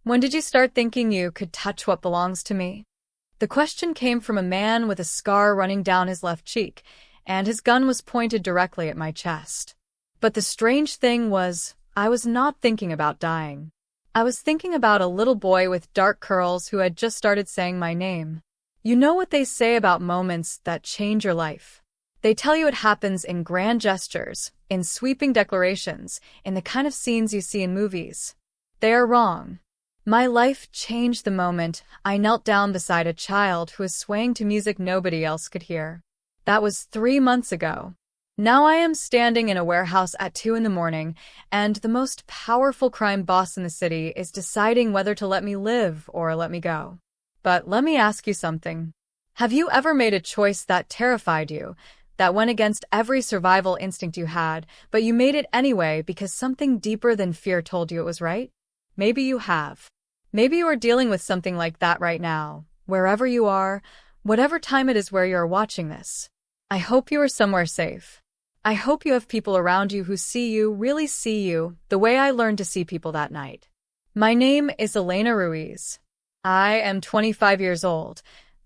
When did you start thinking you could touch what belongs to me? The question came from a man with a scar running down his left cheek, and his gun was pointed directly at my chest. But the strange thing was, I was not thinking about dying. I was thinking about a little boy with dark curls who had just started saying my name. You know what they say about moments that change your life? They tell you it happens in grand gestures, in sweeping declarations, in the kind of scenes you see in movies. They are wrong. My life changed the moment I knelt down beside a child who was swaying to music nobody else could hear. That was 3 months ago. Now I am standing in a warehouse at 2 in the morning, and the most powerful crime boss in the city is deciding whether to let me live or let me go. But let me ask you something. Have you ever made a choice that terrified you, that went against every survival instinct you had, but you made it anyway because something deeper than fear told you it was right? Maybe you have. Maybe you are dealing with something like that right now, wherever you are, whatever time it is where you are watching this. I hope you are somewhere safe. I hope you have people around you who see you, really see you, the way I learned to see people that night. My name is Elena Ruiz. I am 25 years old,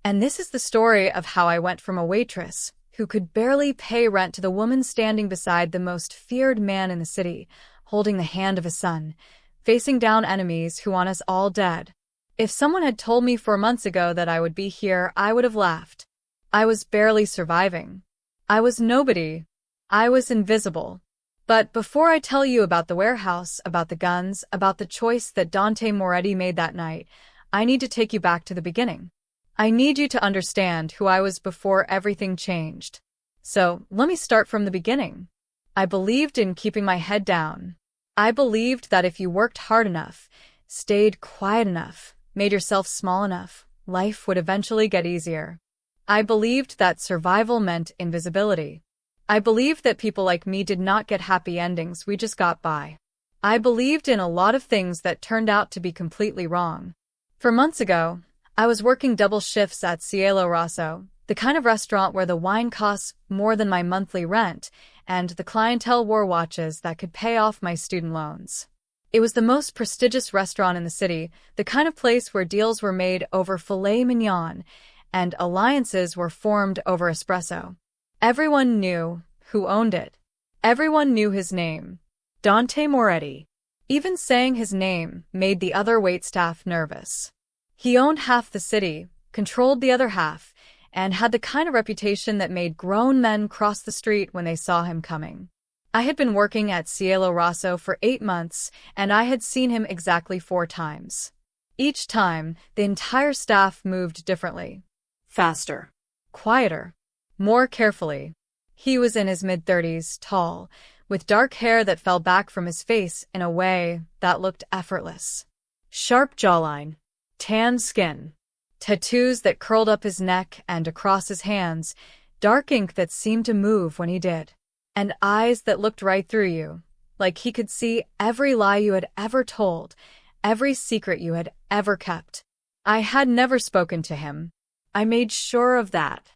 and this is the story of how I went from a waitress who could barely pay rent to the woman standing beside the most feared man in the city, holding the hand of a son, facing down enemies who want us all dead. If someone had told me 4 months ago that I would be here, I would have laughed. I was barely surviving. I was nobody. I was invisible. But before I tell you about the warehouse, about the guns, about the choice that Dante Moretti made that night, I need to take you back to the beginning. I need you to understand who I was before everything changed. So, let me start from the beginning. I believed in keeping my head down. I believed that if you worked hard enough, stayed quiet enough, made yourself small enough, life would eventually get easier. I believed that survival meant invisibility. I believed that people like me did not get happy endings, we just got by. I believed in a lot of things that turned out to be completely wrong. 4 months ago, I was working double shifts at Cielo Rosso, the kind of restaurant where the wine costs more than my monthly rent, and the clientele wore watches that could pay off my student loans. It was the most prestigious restaurant in the city, the kind of place where deals were made over filet mignon, and alliances were formed over espresso. Everyone knew who owned it. Everyone knew his name. Dante Moretti. Even saying his name made the other waitstaff nervous. He owned half the city, controlled the other half, and had the kind of reputation that made grown men cross the street when they saw him coming. I had been working at Cielo Rosso for 8 months, and I had seen him exactly 4 times. Each time, the entire staff moved differently. Faster. Quieter. More carefully. He was in his mid-30s, tall, with dark hair that fell back from his face in a way that looked effortless. Sharp jawline. Tanned skin. Tattoos that curled up his neck and across his hands, dark ink that seemed to move when he did. And eyes that looked right through you, like he could see every lie you had ever told, every secret you had ever kept. I had never spoken to him. I made sure of that.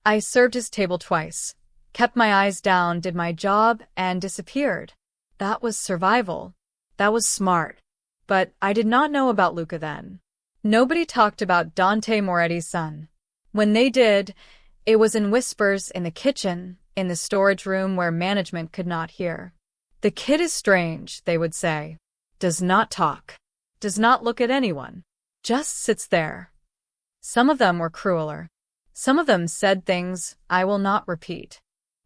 I served his table twice, kept my eyes down, did my job, and disappeared. That was survival. That was smart. But I did not know about Luca then. Nobody talked about Dante Moretti's son. When they did, it was in whispers in the kitchen, in the storage room where management could not hear. The kid is strange, they would say. Does not talk. Does not look at anyone. Just sits there. Some of them were crueler. Some of them said things I will not repeat.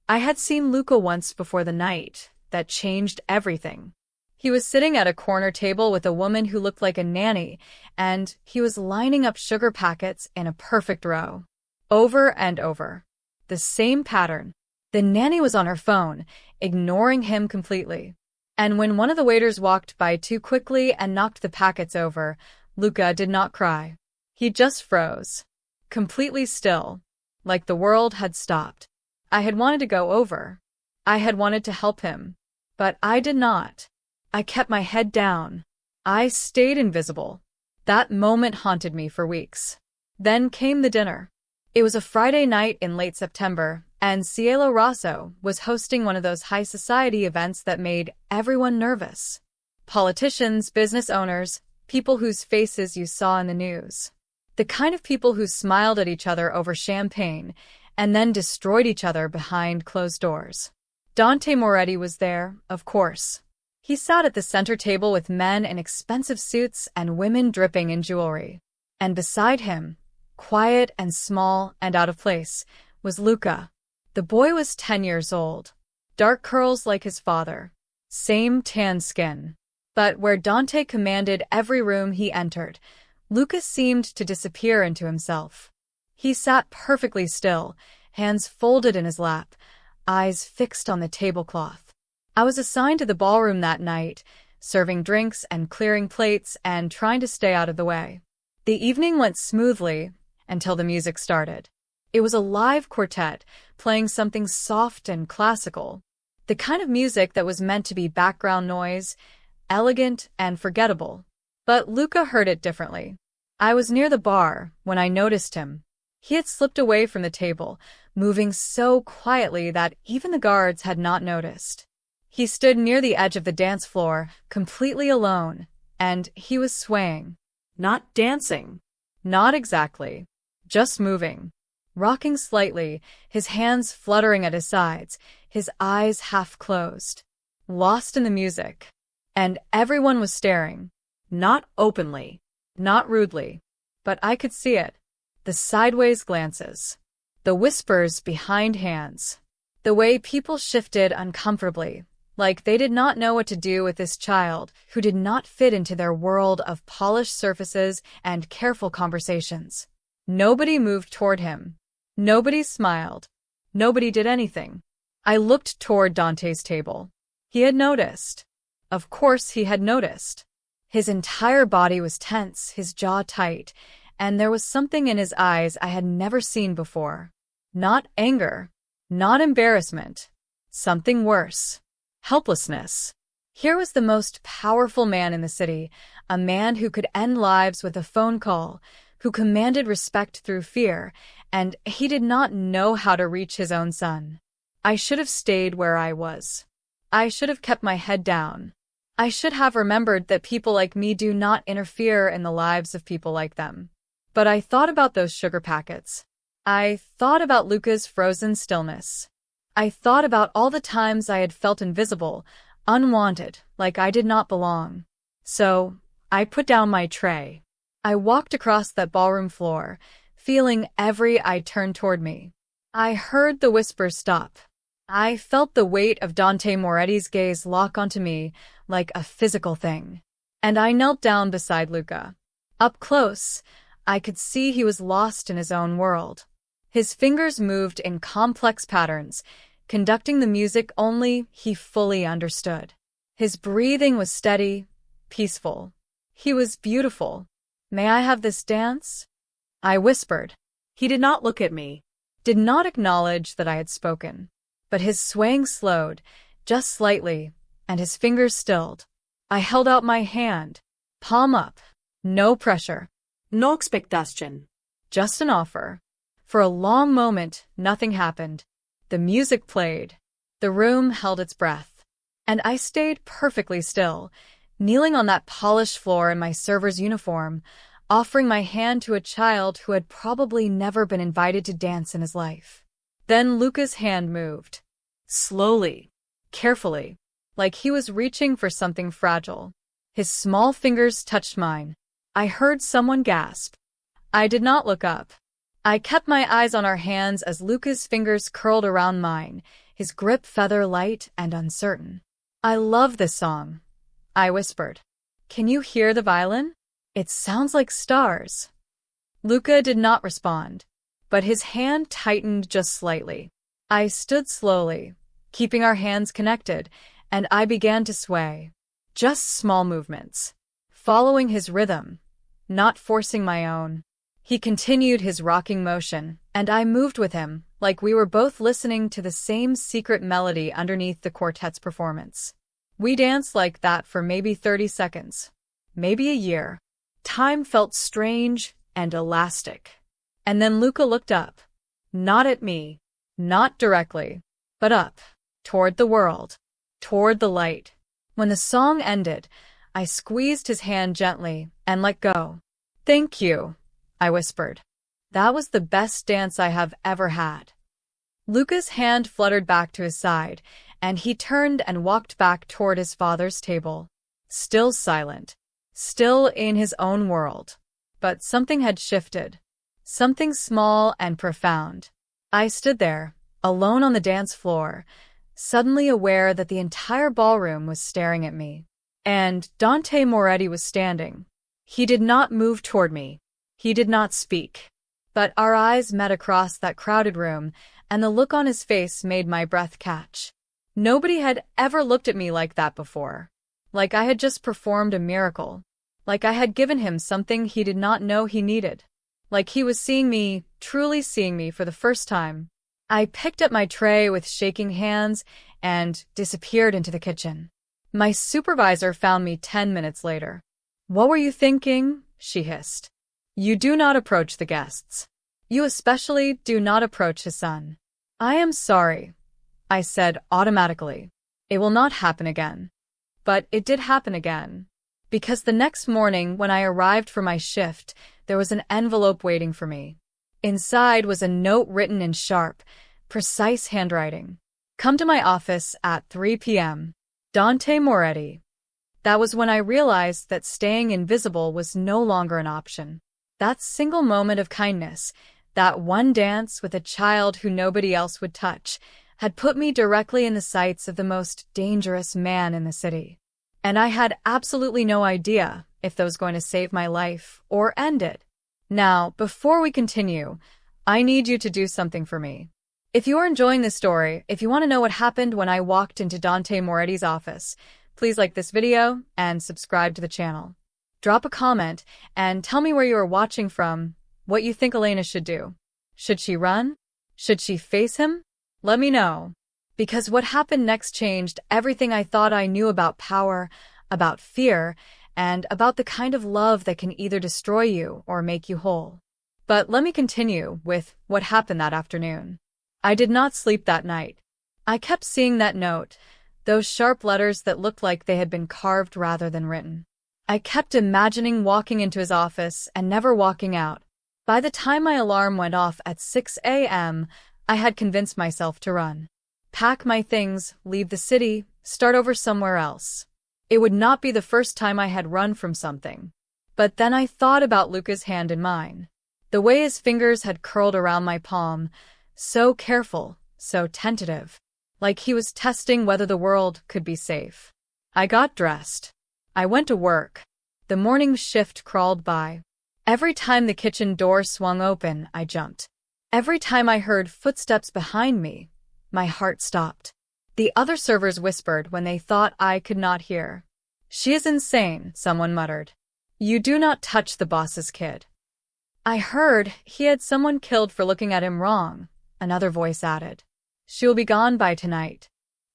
I had seen Luca once before the night that changed everything. He was sitting at a corner table with a woman who looked like a nanny, and he was lining up sugar packets in a perfect row. Over and over. The same pattern. The nanny was on her phone, ignoring him completely. And when one of the waiters walked by too quickly and knocked the packets over, Luca did not cry. He just froze. Completely still. Like the world had stopped. I had wanted to go over. I had wanted to help him. But I did not. I kept my head down. I stayed invisible. That moment haunted me for weeks. Then came the dinner. It was a Friday night in late September, and Cielo Rosso was hosting one of those high society events that made everyone nervous. Politicians, business owners, People whose faces you saw in the news. The kind of people who smiled at each other over champagne and then destroyed each other behind closed doors. Dante Moretti was there, of course. He sat at the center table with men in expensive suits and women dripping in jewelry. And beside him, quiet and small and out of place, was Luca. The boy was 10 years old. Dark curls like his father. Same tan skin. But where Dante commanded every room he entered, Luca seemed to disappear into himself. He sat perfectly still, hands folded in his lap, eyes fixed on the tablecloth. I was assigned to the ballroom that night, serving drinks and clearing plates and trying to stay out of the way. The evening went smoothly until the music started. It was a live quartet, playing something soft and classical. The kind of music that was meant to be background noise, elegant and forgettable. But Luca heard it differently. I was near the bar when I noticed him. He had slipped away from the table, moving so quietly that even the guards had not noticed. He stood near the edge of the dance floor, completely alone, and he was swaying. Not dancing. Not exactly. Just moving. Rocking slightly, his hands fluttering at his sides, his eyes half closed. Lost in the music. And everyone was staring. Not openly. Not rudely. But I could see it. The sideways glances. The whispers behind hands. The way people shifted uncomfortably, like they did not know what to do with this child who did not fit into their world of polished surfaces and careful conversations. Nobody moved toward him. Nobody smiled. Nobody did anything. I looked toward Dante's table. He had noticed. Of course he had noticed. His entire body was tense, his jaw tight, and there was something in his eyes I had never seen before. Not anger. Not embarrassment. Something worse. Helplessness. Here was the most powerful man in the city, a man who could end lives with a phone call, who commanded respect through fear, and he did not know how to reach his own son. I should have stayed where I was. I should have kept my head down. I should have remembered that people like me do not interfere in the lives of people like them. But I thought about those sugar packets. I thought about Luca's frozen stillness. I thought about all the times I had felt invisible, unwanted, like I did not belong. So, I put down my tray. I walked across that ballroom floor, feeling every eye turn toward me. I heard the whispers stop. I felt the weight of Dante Moretti's gaze lock onto me like a physical thing. And I knelt down beside Luca. Up close, I could see he was lost in his own world. His fingers moved in complex patterns, conducting the music only he fully understood. His breathing was steady, peaceful. He was beautiful. "May I have this dance?" I whispered. He did not look at me. Did not acknowledge that I had spoken. But his swaying slowed, just slightly, and his fingers stilled. I held out my hand, palm up. No pressure. No expectation. Just an offer. For a long moment, nothing happened. The music played. The room held its breath. And I stayed perfectly still, kneeling on that polished floor in my server's uniform, offering my hand to a child who had probably never been invited to dance in his life. Then Luca's hand moved. Slowly, carefully, like he was reaching for something fragile. His small fingers touched mine. I heard someone gasp. I did not look up. I kept my eyes on our hands as Luca's fingers curled around mine, his grip feather light and uncertain. "I love this song," I whispered. "Can you hear the violin? It sounds like stars." Luca did not respond, but his hand tightened just slightly. I stood slowly, keeping our hands connected, and I began to sway. Just small movements, following his rhythm, not forcing my own. He continued his rocking motion, and I moved with him, like we were both listening to the same secret melody underneath the quartet's performance. We danced like that for maybe 30 seconds, maybe a year. Time felt strange and elastic. And then Luca looked up. Not at me, not directly, but up, toward the world, toward the light. When the song ended, I squeezed his hand gently and let go. "Thank you," I whispered. "That was the best dance I have ever had." Luca's hand fluttered back to his side, and he turned and walked back toward his father's table. Still silent. Still in his own world. But something had shifted. Something small and profound. I stood there, alone on the dance floor, suddenly aware that the entire ballroom was staring at me. And Dante Moretti was standing. He did not move toward me. He did not speak. But our eyes met across that crowded room, and the look on his face made my breath catch. Nobody had ever looked at me like that before. Like I had just performed a miracle. Like I had given him something he did not know he needed. Like he was seeing me, truly seeing me for the first time. I picked up my tray with shaking hands and disappeared into the kitchen. My supervisor found me 10 minutes later. "What were you thinking?" she hissed. "You do not approach the guests. You especially do not approach his son." "I am sorry," I said automatically. "It will not happen again." But it did happen again. Because the next morning when I arrived for my shift, there was an envelope waiting for me. Inside was a note written in sharp, precise handwriting. "Come to my office at 3 p.m. Dante Moretti." That was when I realized that staying invisible was no longer an option. That single moment of kindness, that one dance with a child who nobody else would touch, had put me directly in the sights of the most dangerous man in the city. And I had absolutely no idea if that was going to save my life or end it. Now, before we continue, I need you to do something for me. If you are enjoying this story, if you want to know what happened when I walked into Dante Moretti's office, please like this video and subscribe to the channel. Drop a comment and tell me where you are watching from, what you think Elena should do. Should she run? Should she face him? Let me know. Because what happened next changed everything I thought I knew about power, about fear, and about the kind of love that can either destroy you or make you whole. But let me continue with what happened that afternoon. I did not sleep that night. I kept seeing that note, those sharp letters that looked like they had been carved rather than written. I kept imagining walking into his office and never walking out. By the time my alarm went off at 6 a.m., I had convinced myself to run. Pack my things, leave the city, start over somewhere else. It would not be the first time I had run from something. But then I thought about Luca's hand in mine. The way his fingers had curled around my palm, so careful, so tentative. Like he was testing whether the world could be safe. I got dressed. I went to work. The morning shift crawled by. Every time the kitchen door swung open, I jumped. Every time I heard footsteps behind me, my heart stopped. The other servers whispered when they thought I could not hear. "She is insane," someone muttered. "You do not touch the boss's kid." I heard he had someone killed for looking at him wrong, another voice added. "She will be gone by tonight."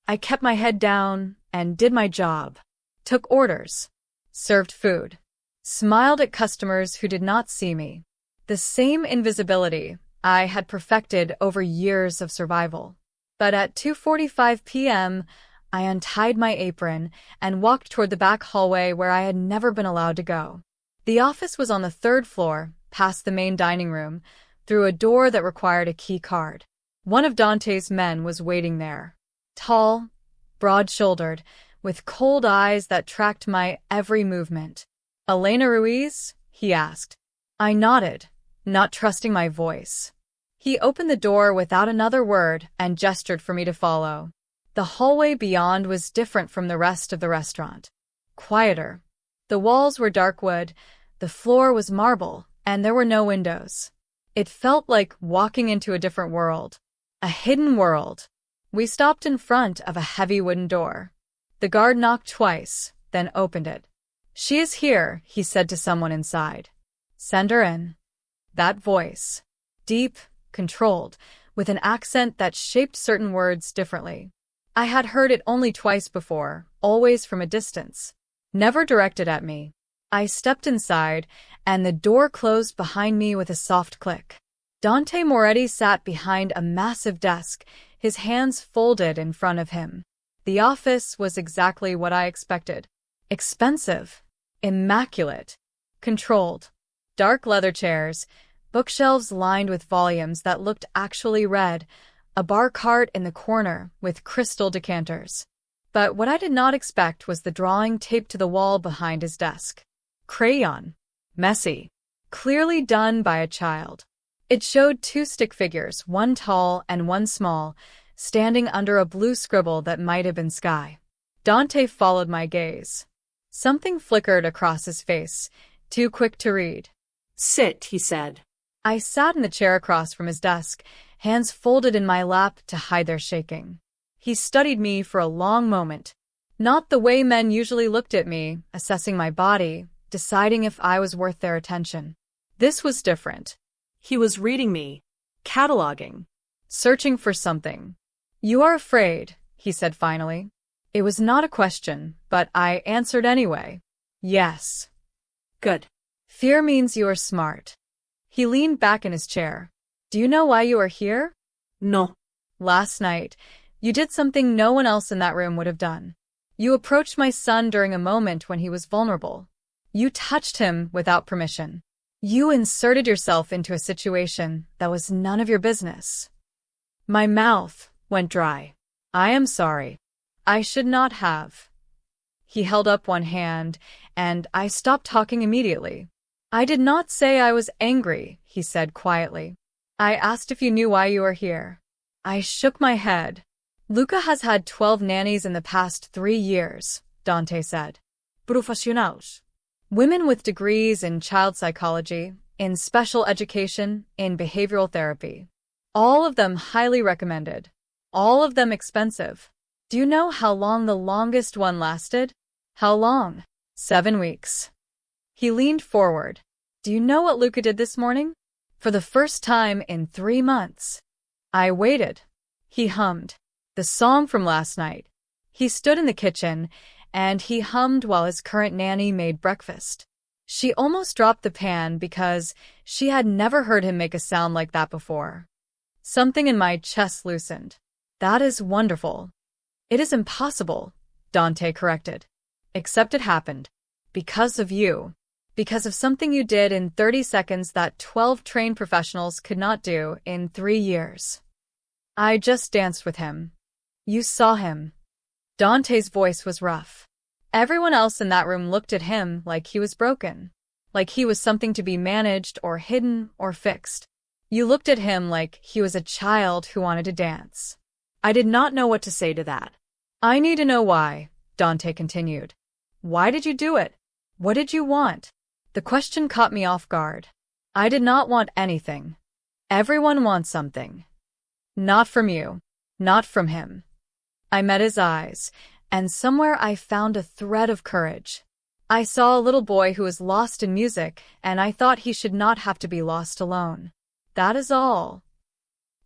I kept my head down and did my job. Took orders. Served food. Smiled at customers who did not see me. The same invisibility I had perfected over years of survival. But at 2:45 p.m., I untied my apron and walked toward the back hallway where I had never been allowed to go. The office was on the 3rd floor, past the main dining room, through a door that required a key card. One of Dante's men was waiting there. Tall, broad-shouldered, with cold eyes that tracked my every movement. "Elena Ruiz?" he asked. I nodded, not trusting my voice. He opened the door without another word and gestured for me to follow. The hallway beyond was different from the rest of the restaurant. Quieter. The walls were dark wood, the floor was marble, and there were no windows. It felt like walking into a different world. A hidden world. We stopped in front of a heavy wooden door. The guard knocked twice, then opened it. "She is here," he said to someone inside. "Send her in." That voice. Deep, controlled, with an accent that shaped certain words differently. I had heard it only twice before, always from a distance. Never directed at me. I stepped inside, and the door closed behind me with a soft click. Dante Moretti sat behind a massive desk, his hands folded in front of him. The office was exactly what I expected. Expensive. Immaculate. Controlled. Dark leather chairs, bookshelves lined with volumes that looked actually read, a bar cart in the corner with crystal decanters. But what I did not expect was the drawing taped to the wall behind his desk. Crayon. Messy. Clearly done by a child. It showed two stick figures, one tall and one small, standing under a blue scribble that might have been sky. Dante followed my gaze. Something flickered across his face, too quick to read. Sit, he said. I sat in the chair across from his desk, hands folded in my lap to hide their shaking. He studied me for a long moment. Not the way men usually looked at me, assessing my body, deciding if I was worth their attention. This was different. He was reading me, cataloging, searching for something. You are afraid, he said finally. It was not a question, but I answered anyway. Yes. Good. Fear means you are smart. He leaned back in his chair. Do you know why you are here? No. Last night, you did something no one else in that room would have done. You approached my son during a moment when he was vulnerable. You touched him without permission. You inserted yourself into a situation that was none of your business. My mouth went dry. I am sorry. I should not have. He held up one hand, and I stopped talking immediately. I did not say I was angry, he said quietly. I asked if you knew why you are here. I shook my head. Luca has had 12 nannies in the past 3 years, Dante said. Profissionals. Women with degrees in child psychology, in special education, in behavioral therapy. All of them highly recommended. All of them expensive. Do you know how long the longest one lasted? How long? 7 weeks. He leaned forward. Do you know what Luca did this morning? For the first time in 3 months. I waited. He hummed. The song from last night. He stood in the kitchen, and he hummed while his current nanny made breakfast. She almost dropped the pan because she had never heard him make a sound like that before. Something in my chest loosened. That is wonderful. It is impossible, Dante corrected. Except it happened. Because of you. Because of something you did in 30 seconds that 12 trained professionals could not do in 3 years. I just danced with him. You saw him. Dante's voice was rough. Everyone else in that room looked at him like he was broken. Like he was something to be managed or hidden or fixed. You looked at him like he was a child who wanted to dance. I did not know what to say to that. I need to know why, Dante continued. Why did you do it? What did you want? The question caught me off guard. I did not want anything. Everyone wants something. Not from you. Not from him. I met his eyes, and somewhere I found a thread of courage. I saw a little boy who was lost in music, and I thought he should not have to be lost alone. That is all.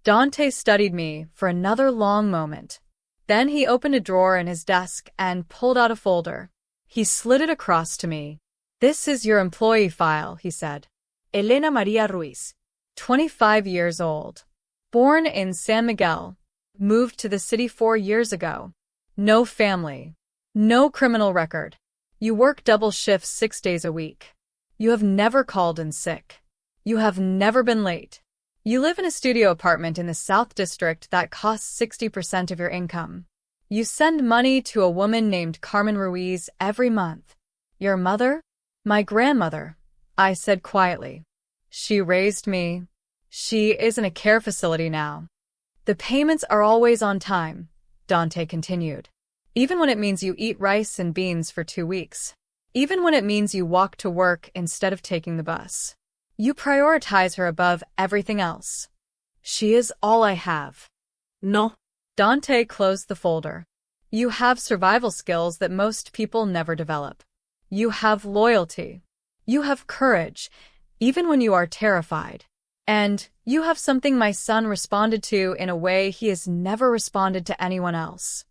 Dante studied me for another long moment. Then he opened a drawer in his desk and pulled out a folder. He slid it across to me. This is your employee file, he said. Elena Maria Ruiz, 25 years old. Born in San Miguel. Moved to the city 4 years ago. No family. No criminal record. You work double shifts 6 days a week. You have never called in sick. You have never been late. You live in a studio apartment in the South District that costs 60% of your income. You send money to a woman named Carmen Ruiz every month. Your mother? My grandmother, I said quietly. She raised me. She is in a care facility now. The payments are always on time, Dante continued. Even when it means you eat rice and beans for 2 weeks. Even when it means you walk to work instead of taking the bus. You prioritize her above everything else. She is all I have. No. Dante closed the folder. You have survival skills that most people never develop. You have loyalty. You have courage, even when you are terrified. And you have something my son responded to in a way he has never responded to anyone else.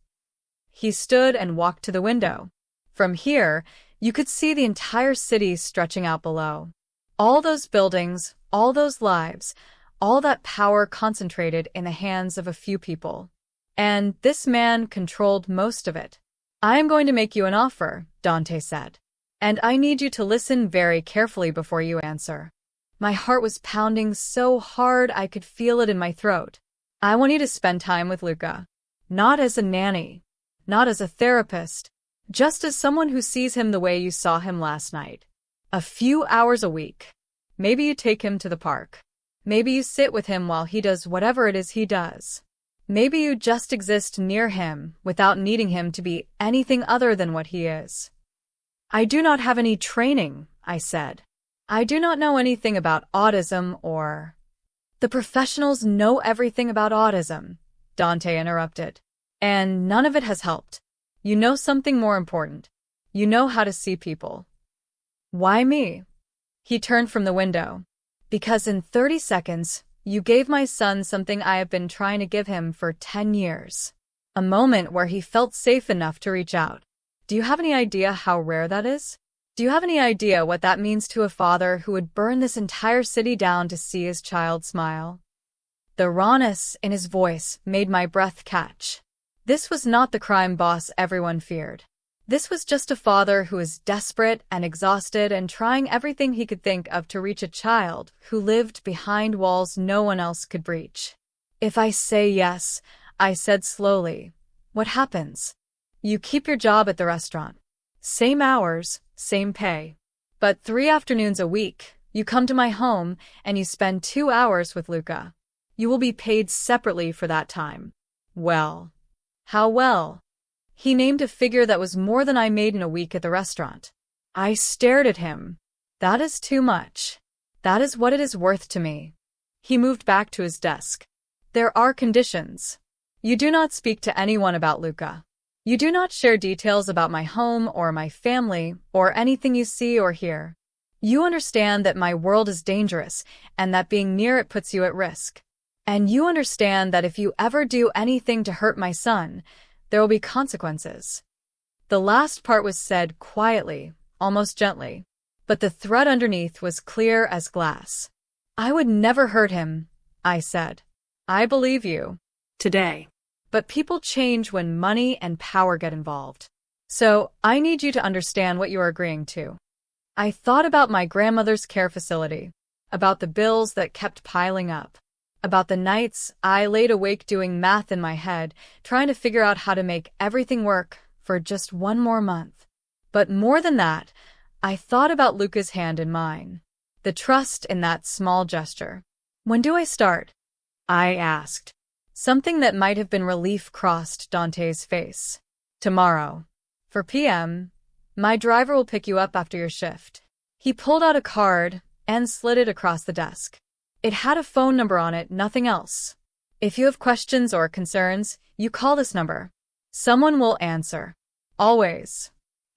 He stood and walked to the window. From here, you could see the entire city stretching out below. All those buildings, all those lives, all that power concentrated in the hands of a few people. And this man controlled most of it. I am going to make you an offer, Dante said. And I need you to listen very carefully before you answer. My heart was pounding so hard I could feel it in my throat. I want you to spend time with Luca. Not as a nanny. Not as a therapist. Just as someone who sees him the way you saw him last night. A few hours a week. Maybe you take him to the park. Maybe you sit with him while he does whatever it is he does. Maybe you just exist near him without needing him to be anything other than what he is. I do not have any training, I said. I do not know anything about autism or… The professionals know everything about autism, Dante interrupted. And none of it has helped. You know something more important. You know how to see people. Why me? He turned from the window. Because in 30 seconds, you gave my son something I have been trying to give him for 10 years. A moment where he felt safe enough to reach out. Do you have any idea how rare that is? Do you have any idea what that means to a father who would burn this entire city down to see his child smile? The rawness in his voice made my breath catch. This was not the crime boss everyone feared. This was just a father who was desperate and exhausted and trying everything he could think of to reach a child who lived behind walls no one else could breach. If I say yes, I said slowly, what happens? You keep your job at the restaurant. Same hours, same pay. But 3 afternoons a week, you come to my home and you spend 2 hours with Luca. You will be paid separately for that time. Well. How well? He named a figure that was more than I made in a week at the restaurant. I stared at him. That is too much. That is what it is worth to me. He moved back to his desk. There are conditions. You do not speak to anyone about Luca. You do not share details about my home or my family or anything you see or hear. You understand that my world is dangerous and that being near it puts you at risk. And you understand that if you ever do anything to hurt my son, there will be consequences. The last part was said quietly, almost gently, but the thread underneath was clear as glass. I would never hurt him, I said. I believe you. Today. But people change when money and power get involved. So, I need you to understand what you are agreeing to. I thought about my grandmother's care facility, about the bills that kept piling up, about the nights I laid awake doing math in my head, trying to figure out how to make everything work for just 1 more month. But more than that, I thought about Luca's hand in mine, the trust in that small gesture. When do I start? I asked. Something that might have been relief crossed Dante's face. Tomorrow. For PM, my driver will pick you up after your shift. He pulled out a card and slid it across the desk. It had a phone number on it, nothing else. If you have questions or concerns, you call this number. Someone will answer. Always.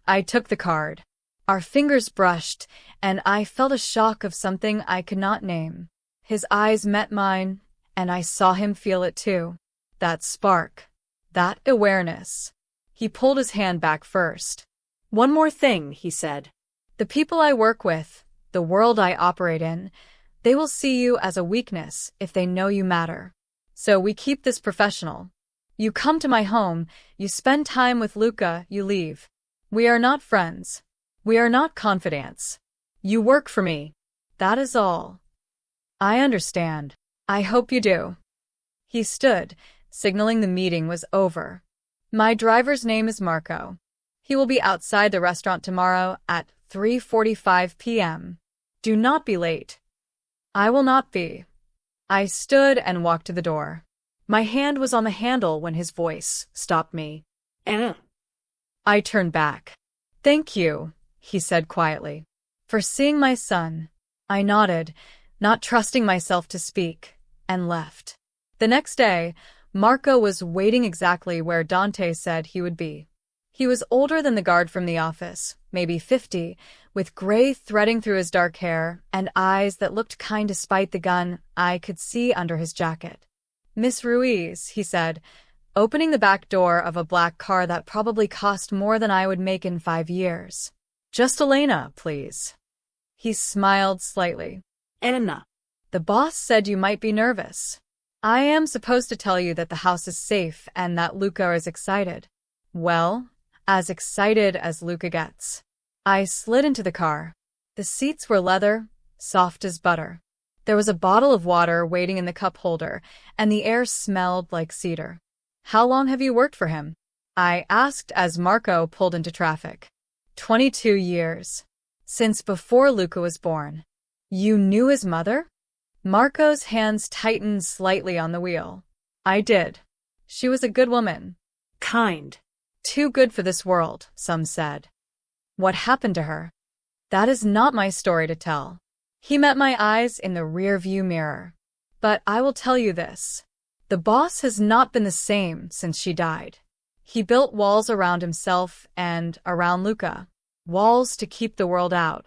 I took the card. Our fingers brushed, and I felt a shock of something I could not name. His eyes met mine, and I saw him feel it too. That spark. That awareness. He pulled his hand back first. One more thing, he said. The people I work with, the world I operate in, they will see you as a weakness if they know you matter. So we keep this professional. You come to my home, you spend time with Luca, you leave. We are not friends. We are not confidants. You work for me. That is all. I understand. I hope you do. He stood, signaling the meeting was over. My driver's name is Marco. He will be outside the restaurant tomorrow at 3:45 p.m. Do not be late. I will not be. I stood and walked to the door. My hand was on the handle when his voice stopped me. Anna. I turned back. Thank you, he said quietly, for seeing my son. I nodded, not trusting myself to speak, and left. The next day, Marco was waiting exactly where Dante said he would be. He was older than the guard from the office, maybe 50, with gray threading through his dark hair and eyes that looked kind despite the gun I could see under his jacket. Miss Ruiz, he said, opening the back door of a black car that probably cost more than I would make in 5 years. Just Elena, please. He smiled slightly. Anna. The boss said you might be nervous. I am supposed to tell you that the house is safe and that Luca is excited. Well, as excited as Luca gets. I slid into the car. The seats were leather, soft as butter. There was a bottle of water waiting in the cup holder, and the air smelled like cedar. How long have you worked for him? I asked as Marco pulled into traffic. 22 years. Since before Luca was born. You knew his mother? Marco's hands tightened slightly on the wheel. I did. She was a good woman. Kind. Too good for this world, some said. What happened to her? That is not my story to tell. He met my eyes in the rearview mirror. But I will tell you this. The boss has not been the same since she died. He built walls around himself and around Luca. Walls to keep the world out.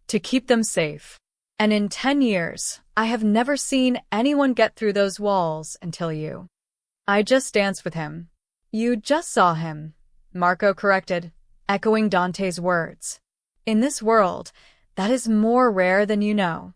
To keep them safe. And in 10 years, I have never seen anyone get through those walls until you. I just danced with him. You just saw him, Marco corrected, echoing Dante's words. In this world, that is more rare than you know.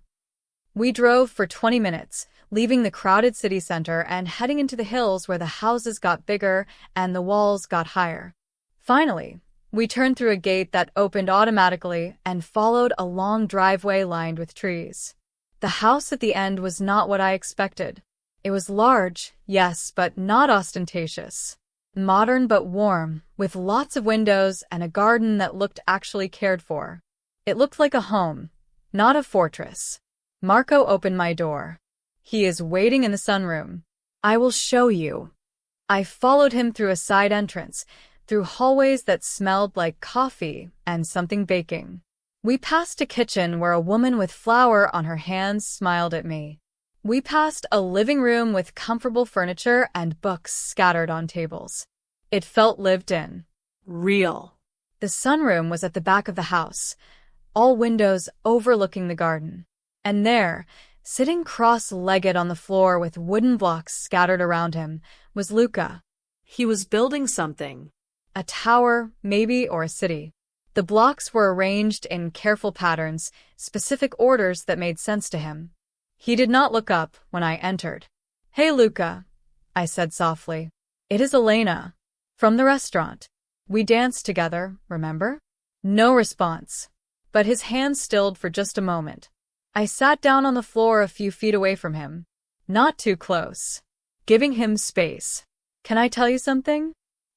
We drove for 20 minutes, leaving the crowded city center and heading into the hills where the houses got bigger and the walls got higher. Finally, we turned through a gate that opened automatically and followed a long driveway lined with trees. The house at the end was not what I expected. It was large, yes, but not ostentatious. Modern but warm, with lots of windows and a garden that looked actually cared for. It looked like a home, not a fortress. Marco opened my door. He is waiting in the sunroom. I will show you. I followed him through a side entrance, through hallways that smelled like coffee and something baking. We passed a kitchen where a woman with flour on her hands smiled at me. We passed a living room with comfortable furniture and books scattered on tables. It felt lived in. Real. The sunroom was at the back of the house, all windows overlooking the garden. And there, sitting cross-legged on the floor with wooden blocks scattered around him, was Luca. He was building something. A tower, maybe, or a city. The blocks were arranged in careful patterns, specific orders that made sense to him. He did not look up when I entered. Hey, Luca, I said softly. It is Elena. From the restaurant. We danced together, remember? No response. But his hand stilled for just a moment. I sat down on the floor a few feet away from him. Not too close. Giving him space. Can I tell you something?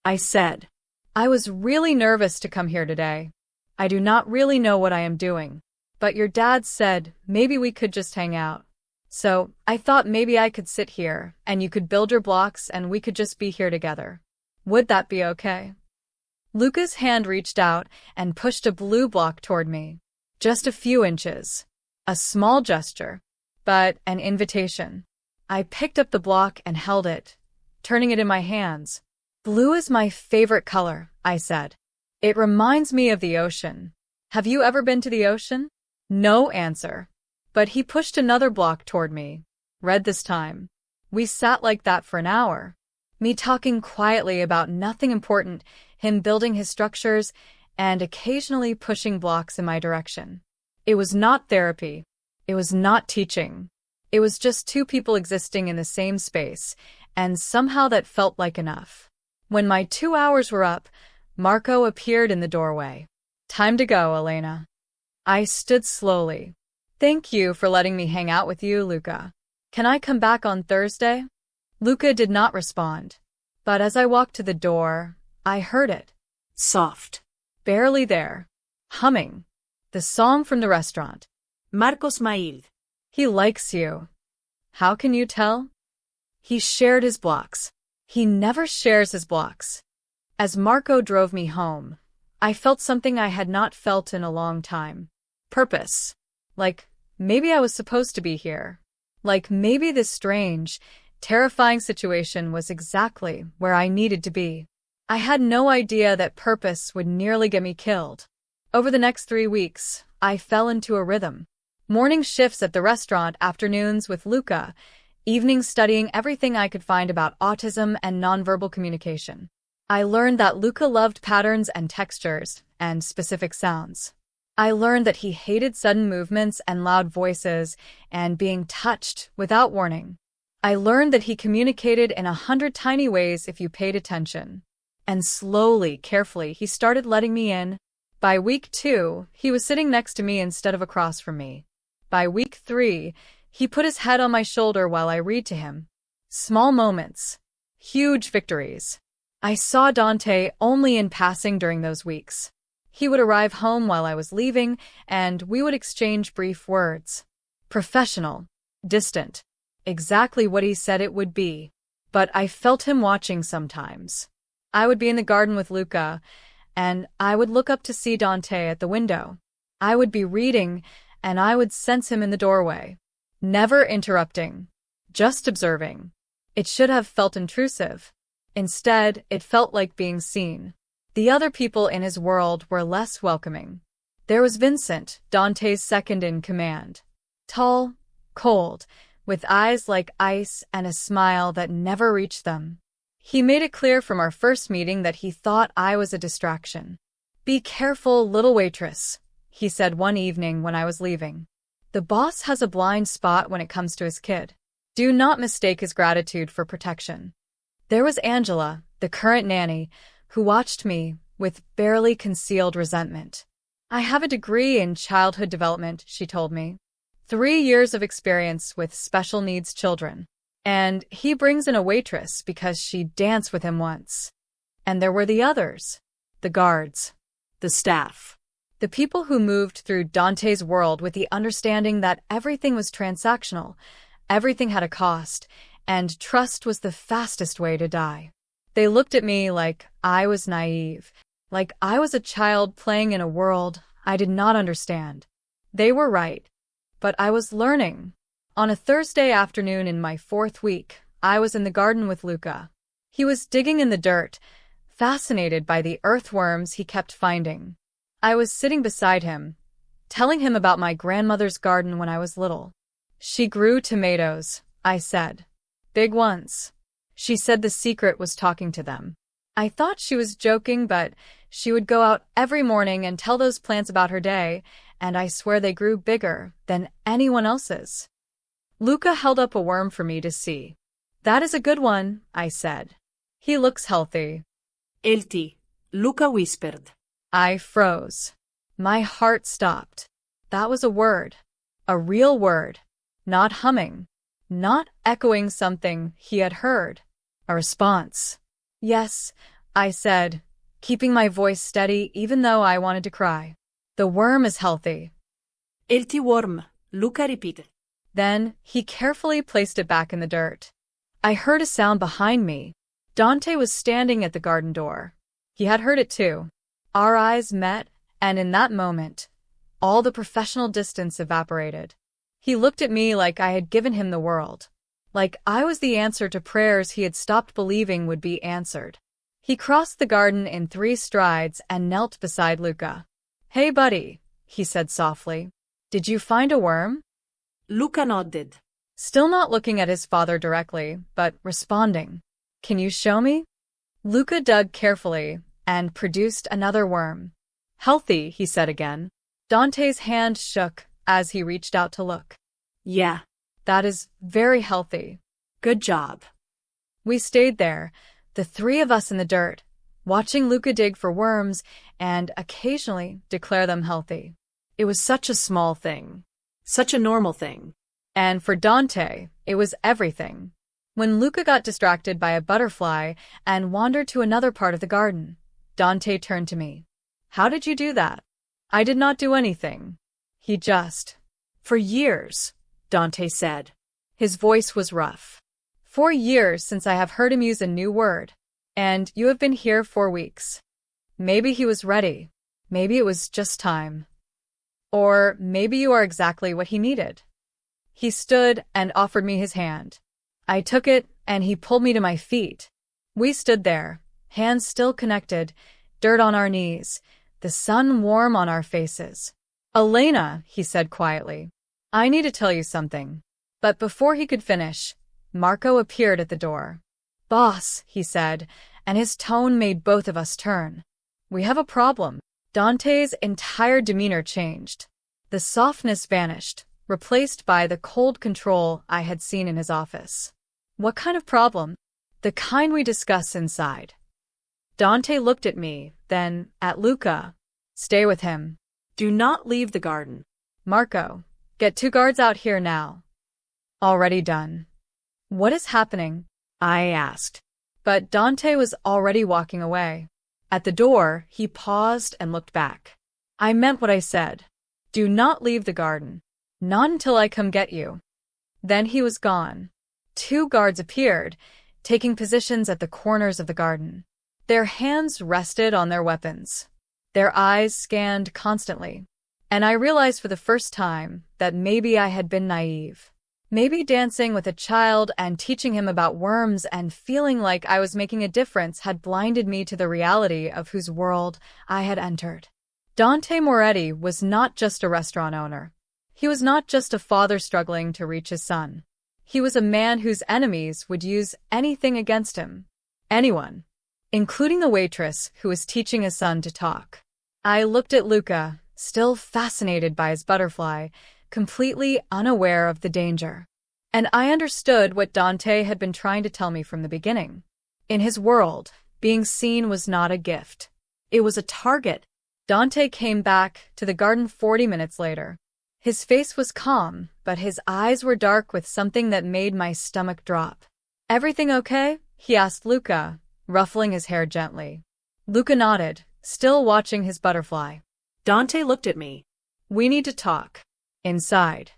I said. I was really nervous to come here today. I do not really know what I am doing. But your dad said maybe we could just hang out. So, I thought maybe I could sit here, and you could build your blocks and we could just be here together. Would that be okay? Luca's hand reached out and pushed a blue block toward me. Just a few inches. A small gesture, but an invitation. I picked up the block and held it, turning it in my hands. Blue is my favorite color, I said. It reminds me of the ocean. Have you ever been to the ocean? No answer. But he pushed another block toward me. Red this time. We sat like that for an hour. Me talking quietly about nothing important, him building his structures, and occasionally pushing blocks in my direction. It was not therapy. It was not teaching. It was just two people existing in the same space, and somehow that felt like enough. When my 2 hours were up, Marco appeared in the doorway. Time to go, Elena. I stood slowly. Thank you for letting me hang out with you, Luca. Can I come back on Thursday? Luca did not respond. But as I walked to the door, I heard it. Soft. Barely there. Humming. The song from the restaurant. Marcos Mail. He likes you. How can you tell? He shared his blocks. He never shares his blocks. As Marco drove me home, I felt something I had not felt in a long time. Purpose. Like, maybe I was supposed to be here. Like, maybe this strange, terrifying situation was exactly where I needed to be. I had no idea that purpose would nearly get me killed. Over the next 3 weeks, I fell into a rhythm. Morning shifts at the restaurant, afternoons with Luca, evenings studying everything I could find about autism and nonverbal communication. I learned that Luca loved patterns and textures and specific sounds. I learned that he hated sudden movements and loud voices and being touched without warning. I learned that he communicated in 100 tiny ways if you paid attention. And slowly, carefully, he started letting me in. By week 2, he was sitting next to me instead of across from me. By week 3, he put his head on my shoulder while I read to him. Small moments. Huge victories. I saw Dante only in passing during those weeks. He would arrive home while I was leaving, and we would exchange brief words. Professional. Distant. Exactly what he said it would be. But I felt him watching sometimes. I would be in the garden with Luca, and I would look up to see Dante at the window. I would be reading, and I would sense him in the doorway. Never interrupting. Just observing. It should have felt intrusive. Instead, it felt like being seen. The other people in his world were less welcoming. There was Vincent, Dante's second in command. Tall, cold, with eyes like ice and a smile that never reached them. He made it clear from our first meeting that he thought I was a distraction. "Be careful, little waitress," he said one evening when I was leaving. "The boss has a blind spot when it comes to his kid. Do not mistake his gratitude for protection." There was Angela, the current nanny, who watched me with barely concealed resentment. "I have a degree in childhood development," she told me. 3 years of experience with special needs children. And he brings in a waitress because she danced with him once. And there were the others. The guards. The staff. The people who moved through Dante's world with the understanding that everything was transactional, everything had a cost, and trust was the fastest way to die. They looked at me like I was naive, like I was a child playing in a world I did not understand. They were right. But I was learning. On a Thursday afternoon in my 4th week, I was in the garden with Luca. He was digging in the dirt, fascinated by the earthworms he kept finding. I was sitting beside him, telling him about my grandmother's garden when I was little. "She grew tomatoes," I said. "Big ones." She said the secret was talking to them. I thought she was joking, but she would go out every morning and tell those plants about her day, and I swear they grew bigger than anyone else's. Luca held up a worm for me to see. "That is a good one," I said. "He looks healthy." Elti, Luca whispered. I froze. My heart stopped. That was a word. A real word. Not humming. Not echoing something he had heard. A response. "Yes," I said, keeping my voice steady even though I wanted to cry. "The worm is healthy." Elti worm, Luca repeated. Then he carefully placed it back in the dirt. I heard a sound behind me. Dante was standing at the garden door. He had heard it too. Our eyes met, and in that moment, all the professional distance evaporated. He looked at me like I had given him the world, like I was the answer to prayers he had stopped believing would be answered. He crossed the garden in 3 strides and knelt beside Luca. "Hey, buddy," he said softly. "Did you find a worm?" Luca nodded. Still not looking at his father directly, but responding. "Can you show me?" Luca dug carefully and produced another worm. "Healthy," he said again. Dante's hand shook as he reached out to look. "Yeah, "That is very healthy." good job." We stayed there, the 3 of us in the dirt, watching Luca dig for worms and occasionally declare them healthy. It was such a small thing. Such a normal thing. And for Dante, it was everything. When Luca got distracted by a butterfly and wandered to another part of the garden, Dante turned to me. "How did you do that?" "I did not do anything. He just..." "For years," Dante said. His voice was rough. "4 years since I have heard him use a new word. And you have been here 4 weeks. Maybe he was ready. Maybe it was just time. Or maybe you are exactly what he needed." He stood and offered me his hand. I took it, and he pulled me to my feet. We stood there, hands still connected, dirt on our knees, the sun warm on our faces. "Elena," he said quietly, "I need to tell you something." But before he could finish, Marco appeared at the door. "Boss," he said, and his tone made both of us turn. "We have a problem." Dante's entire demeanor changed. The softness vanished, replaced by the cold control I had seen in his office. "What kind of problem?" "The kind we discuss inside." Dante looked at me, then at Luca. Stay with him. Do not leave the garden. Marco, get 2 guards out here now. Already done. What is happening? I asked. But Dante was already walking away. At the door, he paused and looked back. I meant what I said. Do not leave the garden. Not until I come get you. Then he was gone. 2 guards appeared, taking positions at the corners of the garden. Their hands rested on their weapons. Their eyes scanned constantly. And I realized for the first time that maybe I had been naive. Maybe dancing with a child and teaching him about worms and feeling like I was making a difference had blinded me to the reality of whose world I had entered. Dante Moretti was not just a restaurant owner. He was not just a father struggling to reach his son. He was a man whose enemies would use anything against him. Anyone. Including the waitress who was teaching his son to talk. I looked at Luca, still fascinated by his butterfly, completely unaware of the danger. And I understood what Dante had been trying to tell me from the beginning. In his world, being seen was not a gift. It was a target. Dante came back to the garden 40 minutes later. His face was calm, but his eyes were dark with something that made my stomach drop. Everything okay? He asked Luca, ruffling his hair gently. Luca nodded, still watching his butterfly. Dante looked at me. We need to talk. Inside.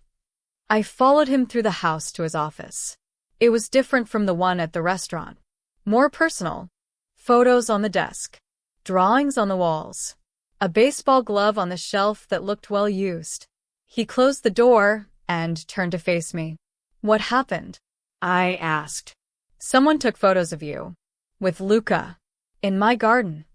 I followed him through the house to his office. It was different from the one at the restaurant. More personal. Photos on the desk. Drawings on the walls. A baseball glove on the shelf that looked well used. He closed the door and turned to face me. What happened? I asked. Someone took photos of you. With Luca. In my garden.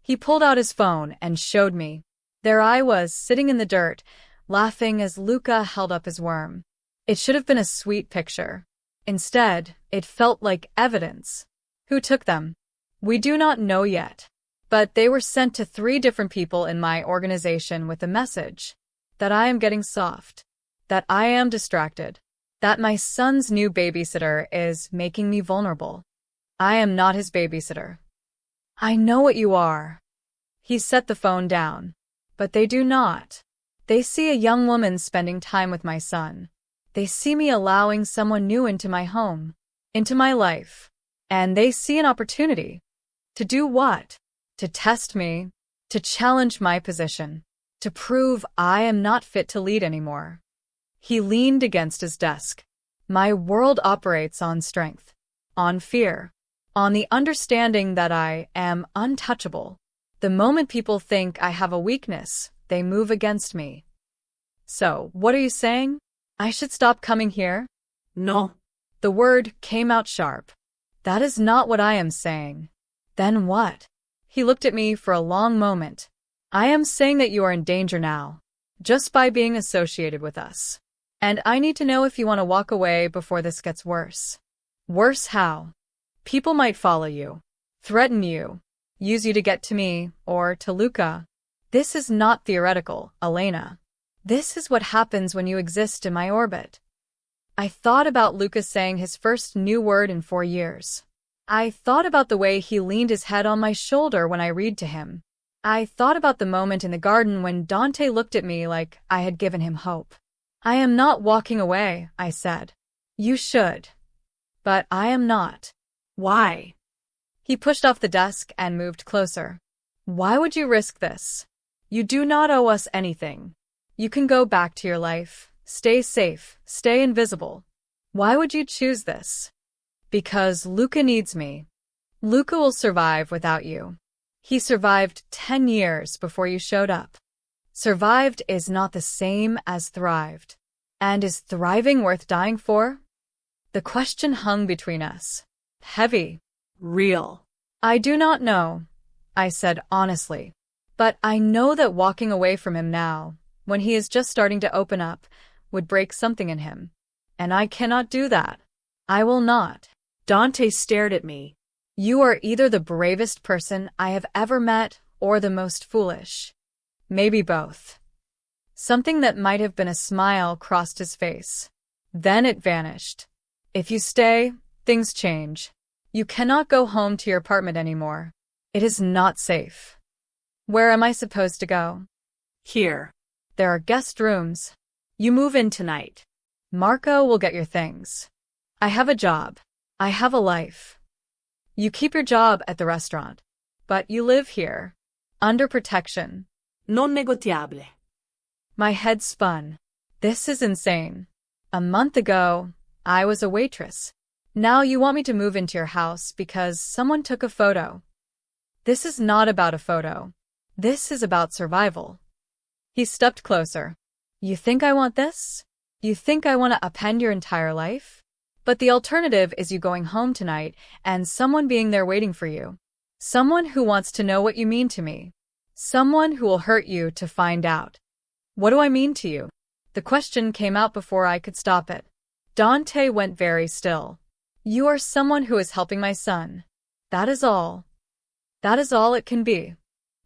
He pulled out his phone and showed me. There I was, sitting in the dirt, laughing as Luca held up his worm. It should have been a sweet picture. Instead, it felt like evidence. Who took them? We do not know yet. But they were sent to 3 different people in my organization with a message. That I am getting soft. That I am distracted. That my son's new babysitter is making me vulnerable. I am not his babysitter. I know what you are. He set the phone down. But they do not. They see a young woman spending time with my son. They see me allowing someone new into my home, into my life. And they see an opportunity. To do what? To test me. To challenge my position. To prove I am not fit to lead anymore. He leaned against his desk. My world operates on strength. On fear. On the understanding that I am untouchable. The moment people think I have a weakness, they move against me. So, what are you saying? I should stop coming here? No. The word came out sharp. That is not what I am saying. Then what? He looked at me for a long moment. I am saying that you are in danger now, just by being associated with us. And I need to know if you want to walk away before this gets worse. Worse how? People might follow you, threaten you, use you to get to me, or to Luca. This is not theoretical, Elena. This is what happens when you exist in my orbit. I thought about Luca saying his first new word in 4 years. I thought about the way he leaned his head on my shoulder when I read to him. I thought about the moment in the garden when Dante looked at me like I had given him hope. I am not walking away, I said. You should. But I am not. Why? He pushed off the desk and moved closer. Why would you risk this? You do not owe us anything. You can go back to your life, stay safe, stay invisible. Why would you choose this? Because Luca needs me. Luca will survive without you. He survived 10 years before you showed up. Survived is not the same as thrived. And is thriving worth dying for? The question hung between us. Heavy. Real. I do not know, I said honestly. But I know that walking away from him now, when he is just starting to open up, would break something in him. And I cannot do that. I will not. Dante stared at me. You are either the bravest person I have ever met or the most foolish. Maybe both. Something that might have been a smile crossed his face. Then it vanished. If you stay, things change. You cannot go home to your apartment anymore. It is not safe. Where am I supposed to go? Here. There are guest rooms. You move in tonight. Marco will get your things. I have a job. I have a life. You keep your job at the restaurant. But you live here. Under protection. Non negoziable. My head spun. This is insane. A month ago, I was a waitress. Now you want me to move into your house because someone took a photo. This is not about a photo. This is about survival. He stepped closer. You think I want this? You think I want to upend your entire life? But the alternative is you going home tonight and someone being there waiting for you. Someone who wants to know what you mean to me. Someone who will hurt you to find out. What do I mean to you? The question came out before I could stop it. Dante went very still. You are someone who is helping my son. That is all. That is all it can be.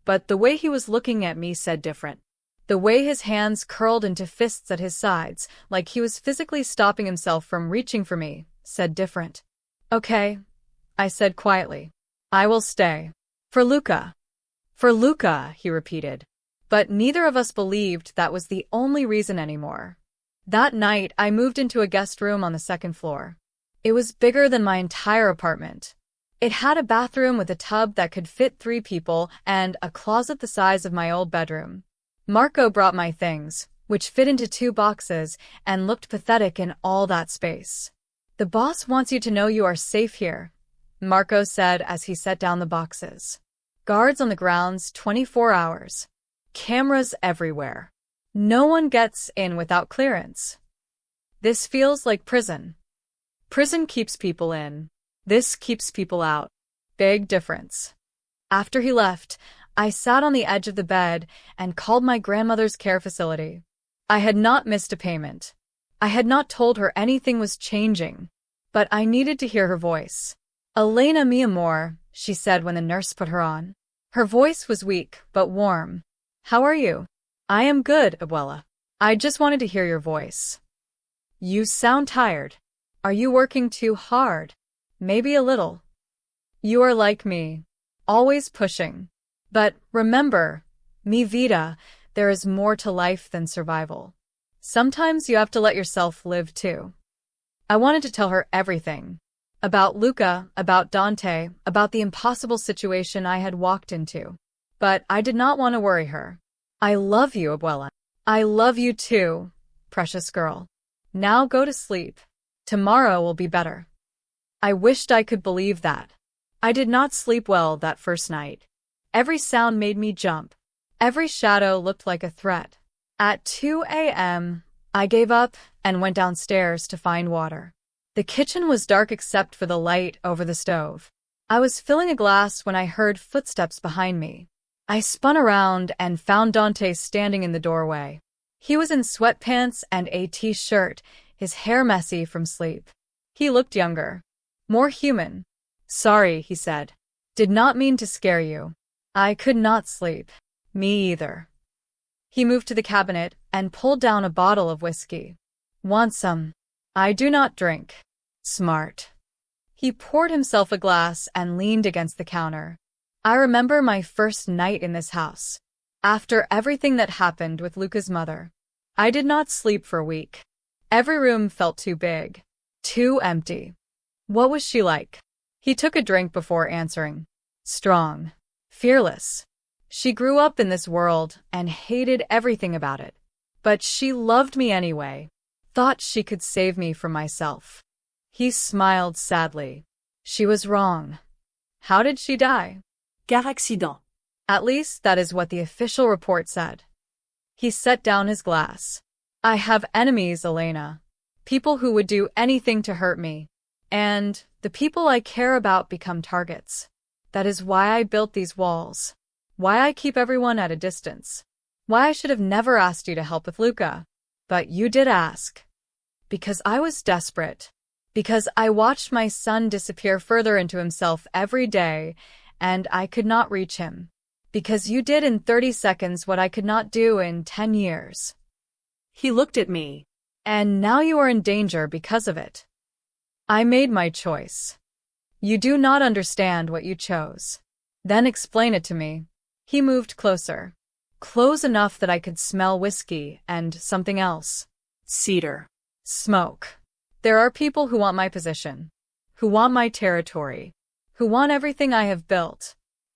But the way he was looking at me said different. The way his hands curled into fists at his sides, like he was physically stopping himself from reaching for me, said different. Okay, I said quietly. I will stay. For Luca. For Luca, he repeated. But neither of us believed that was the only reason anymore. That night, I moved into a guest room on the second floor. It was bigger than my entire apartment. It had a bathroom with a tub that could fit 3 people and a closet the size of my old bedroom. Marco brought my things, which fit into 2 boxes and looked pathetic in all that space. The boss wants you to know you are safe here, Marco said as he set down the boxes. Guards on the grounds 24 hours. Cameras everywhere. No one gets in without clearance. This feels like prison. Prison keeps people in. This keeps people out. Big difference. After he left, I sat on the edge of the bed and called my grandmother's care facility. I had not missed a payment. I had not told her anything was changing, but I needed to hear her voice. Elena, mi amor, she said when the nurse put her on. Her voice was weak, but warm. How are you? I am good, abuela. I just wanted to hear your voice. You sound tired. Are you working too hard? Maybe a little. You are like me, always pushing. But remember, mi vida, there is more to life than survival. Sometimes you have to let yourself live too. I wanted to tell her everything. About Luca, about Dante, about the impossible situation I had walked into. But I did not want to worry her. I love you, abuela. I love you too, precious girl. Now go to sleep. Tomorrow will be better. I wished I could believe that. I did not sleep well that first night. Every sound made me jump. Every shadow looked like a threat. At 2 a.m., I gave up and went downstairs to find water. The kitchen was dark except for the light over the stove. I was filling a glass when I heard footsteps behind me. I spun around and found Dante standing in the doorway. He was in sweatpants and a t-shirt, his hair messy from sleep. He looked younger, more human. Sorry, he said. Did not mean to scare you. I could not sleep. Me either. He moved to the cabinet and pulled down a bottle of whiskey. Want some? I do not drink. Smart. He poured himself a glass and leaned against the counter. I remember my first night in this house. After everything that happened with Luca's mother, I did not sleep for a week. Every room felt too big, too empty. What was she like? He took a drink before answering. Strong. Fearless. She grew up in this world and hated everything about it. But she loved me anyway. Thought she could save me from myself. He smiled sadly. She was wrong. How did she die? Car accident. At least that is what the official report said. He set down his glass. I have enemies, Elena. People who would do anything to hurt me. And the people I care about become targets. That is why I built these walls. Why I keep everyone at a distance. Why I should have never asked you to help with Luca. But you did ask. Because I was desperate. Because I watched my son disappear further into himself every day, and I could not reach him. Because you did in 30 seconds what I could not do in 10 years. He looked at me. And now you are in danger because of it. I made my choice. You do not understand what you chose. Then explain it to me. He moved closer. Close enough that I could smell whiskey and something else. Cedar. Smoke. There are people who want my position, who want my territory, who want everything I have built.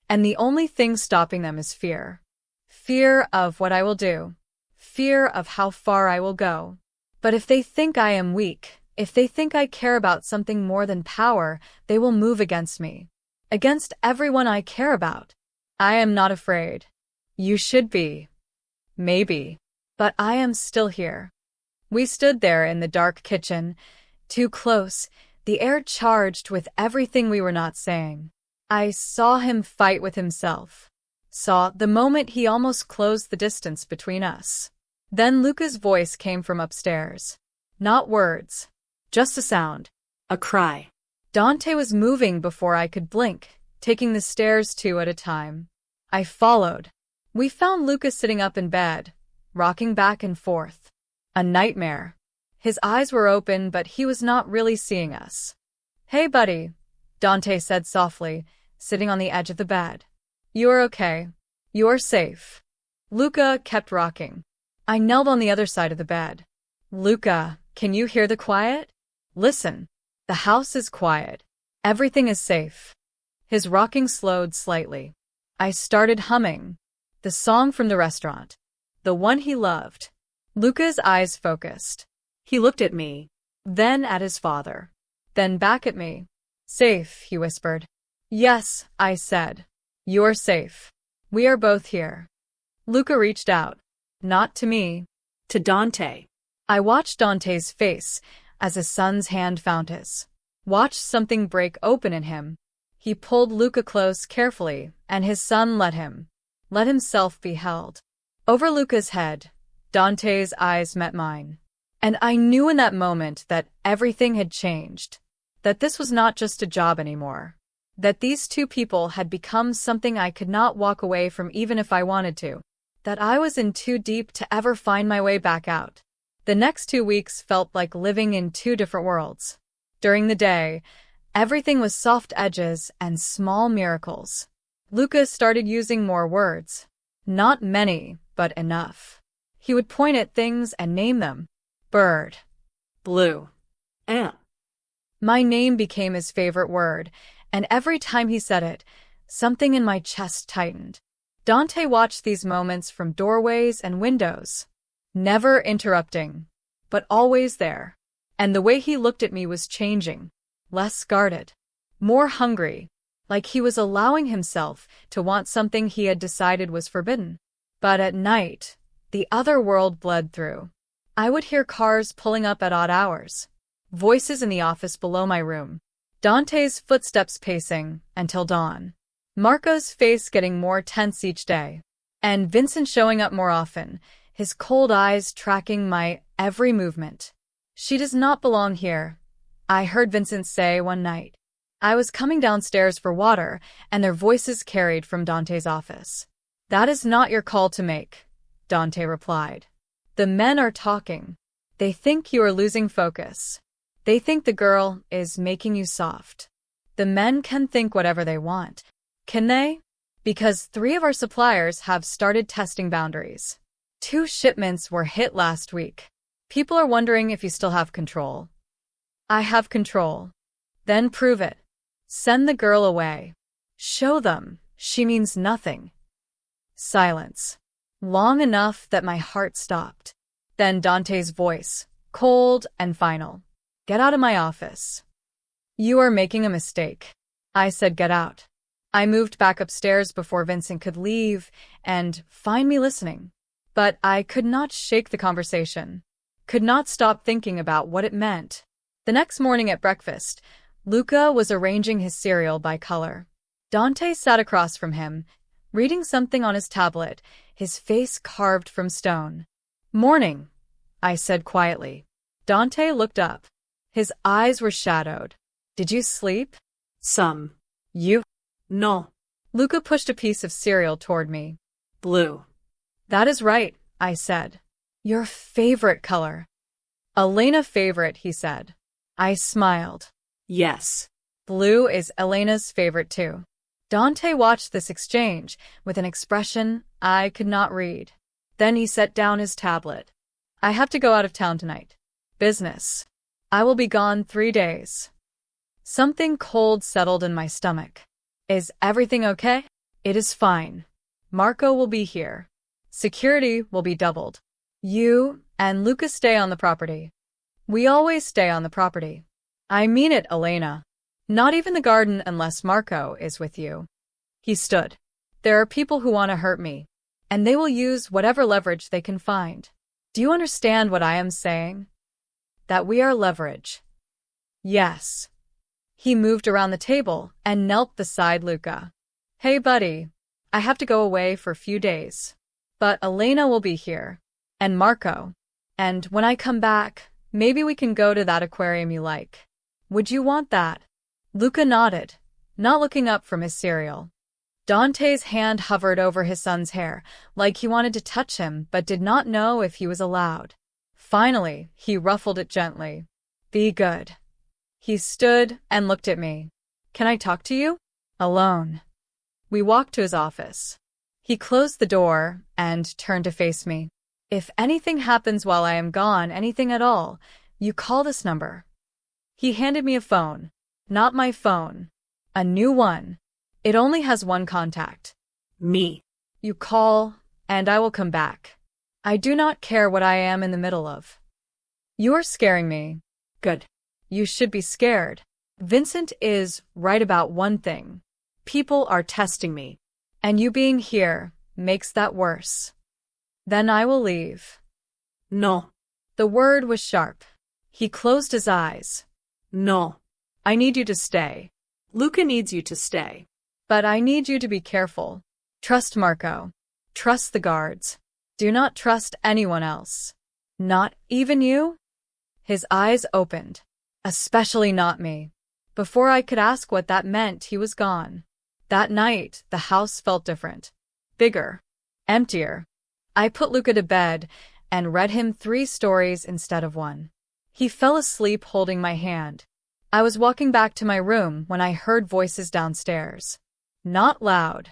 And the only thing stopping them is fear. Fear of what I will do. Fear of how far I will go. But if they think I am weak, if they think I care about something more than power, they will move against me. Against everyone I care about. I am not afraid. You should be. Maybe. But I am still here. We stood there in the dark kitchen, too close, the air charged with everything we were not saying. I saw him fight with himself. Saw the moment he almost closed the distance between us. Then Luca's voice came from upstairs. Not words. Just a sound. A cry. Dante was moving before I could blink, taking the stairs 2 at a time. I followed. We found Luca sitting up in bed, rocking back and forth. A nightmare. His eyes were open, but he was not really seeing us. Hey, buddy, Dante said softly, sitting on the edge of the bed. You're okay. You're safe. Luca kept rocking. I knelt on the other side of the bed. Luca, can you hear the quiet? Listen. The house is quiet. Everything is safe. His rocking slowed slightly. I started humming. The song from the restaurant. The one he loved. Luca's eyes focused. He looked at me. Then at his father. Then back at me. Safe, he whispered. Yes, I said. You're safe. We are both here. Luca reached out. Not to me. To Dante. I watched Dante's face as his son's hand found his. Watched something break open in him. He pulled Luca close carefully, and his son let himself be held. Over Luca's head, Dante's eyes met mine. And I knew in that moment that everything had changed. That this was not just a job anymore. That these two people had become something I could not walk away from even if I wanted to. That I was in too deep to ever find my way back out. The next 2 weeks felt like living in 2 different worlds. During the day, everything was soft edges and small miracles. Luca started using more words. Not many, but enough. He would point at things and name them. Bird. Blue. Ant. My name became his favorite word, and every time he said it, something in my chest tightened. Dante watched these moments from doorways and windows. Never interrupting, but always there. And the way he looked at me was changing. Less guarded. More hungry. Like he was allowing himself to want something he had decided was forbidden. But at night, the other world bled through. I would hear cars pulling up at odd hours. Voices in the office below my room. Dante's footsteps pacing until dawn. Marco's face getting more tense each day. And Vincent showing up more often, his cold eyes tracking my every movement. She does not belong here, I heard Vincent say one night. I was coming downstairs for water, and their voices carried from Dante's office. That is not your call to make, Dante replied. The men are talking. They think you are losing focus. They think the girl is making you soft. The men can think whatever they want. Can they? Because 3 of our suppliers have started testing boundaries. 2 shipments were hit last week. People are wondering if you still have control. I have control. Then prove it. Send the girl away. Show them she means nothing. Silence. Long enough that my heart stopped. Then Dante's voice, cold and final. Get out of my office. You are making a mistake. I said get out. I moved back upstairs before Vincent could leave and find me listening. But I could not shake the conversation. Could not stop thinking about what it meant. The next morning at breakfast, Luca was arranging his cereal by color. Dante sat across from him, reading something on his tablet, his face carved from stone. Morning, I said quietly. Dante looked up. His eyes were shadowed. Did you sleep? Some. You? No. Luca pushed a piece of cereal toward me. Blue. That is right, I said. Your favorite color. Elena favorite, he said. I smiled. Yes. Blue is Elena's favorite too. Dante watched this exchange with an expression I could not read. Then he set down his tablet. I have to go out of town tonight. Business. I will be gone 3 days. Something cold settled in my stomach. Is everything okay? It is fine. Marco will be here. Security will be doubled. You and Luca stay on the property. We always stay on the property. I mean it, Elena. Not even the garden unless Marco is with you. He stood. There are people who want to hurt me, and they will use whatever leverage they can find. Do you understand what I am saying? That we are leverage. Yes. He moved around the table and knelt beside Luca. Hey, buddy. I have to go away for a few days. But Elena will be here. And Marco. And when I come back, maybe we can go to that aquarium you like. Would you want that? Luca nodded, not looking up from his cereal. Dante's hand hovered over his son's hair, like he wanted to touch him but did not know if he was allowed. Finally, he ruffled it gently. Be good. He stood and looked at me. Can I talk to you? Alone. We walked to his office. He closed the door and turned to face me. If anything happens while I am gone, anything at all, you call this number. He handed me a phone. Not my phone. A new one. It only has one contact. Me. You call, and I will come back. I do not care what I am in the middle of. You are scaring me. Good. You should be scared. Vincent is right about one thing. People are testing me. And you being here makes that worse. Then I will leave. No. The word was sharp. He closed his eyes. No. I need you to stay. Luca needs you to stay. But I need you to be careful. Trust Marco. Trust the guards. Do not trust anyone else. Not even you? His eyes opened. Especially not me. Before I could ask what that meant, he was gone. That night, the house felt different. Bigger. Emptier. I put Luca to bed and read him 3 stories instead of 1. He fell asleep holding my hand. I was walking back to my room when I heard voices downstairs. Not loud,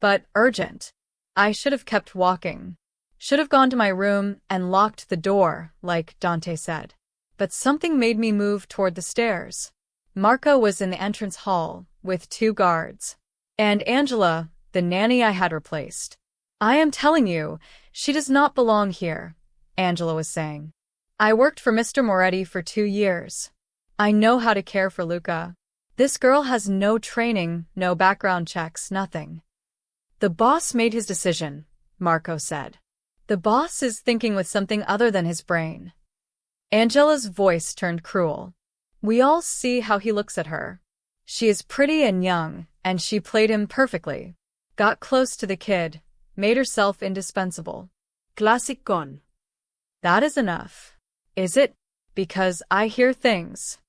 but urgent. I should have kept walking. Should have gone to my room and locked the door, like Dante said. But something made me move toward the stairs. Marco was in the entrance hall with 2 guards. And Angela, the nanny I had replaced. I am telling you, she does not belong here, Angela was saying. I worked for Mr. Moretti for 2 years. I know how to care for Luca. This girl has no training, no background checks, nothing. The boss made his decision, Marco said. The boss is thinking with something other than his brain. Angela's voice turned cruel. We all see how he looks at her. She is pretty and young, and she played him perfectly. Got close to the kid, made herself indispensable. Clasicón. That is enough. Is it? Because I hear things.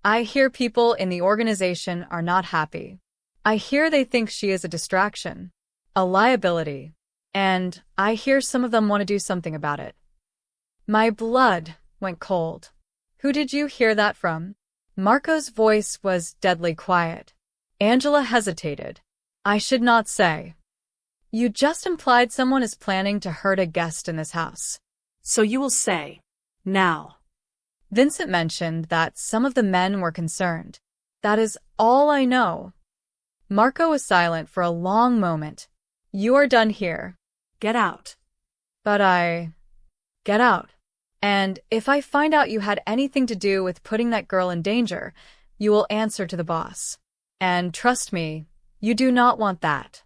I hear people in the organization are not happy. I hear they think she is a distraction, a liability, and I hear some of them want to do something about it. My blood went cold. Who did you hear that from? Marco's voice was deadly quiet. Angela hesitated. I should not say. You just implied someone is planning to hurt a guest in this house. So you will say, now. Vincent mentioned that some of the men were concerned. That is all I know. Marco was silent for a long moment. You are done here. Get out. But Get out. And if I find out you had anything to do with putting that girl in danger, you will answer to the boss. And trust me, you do not want that.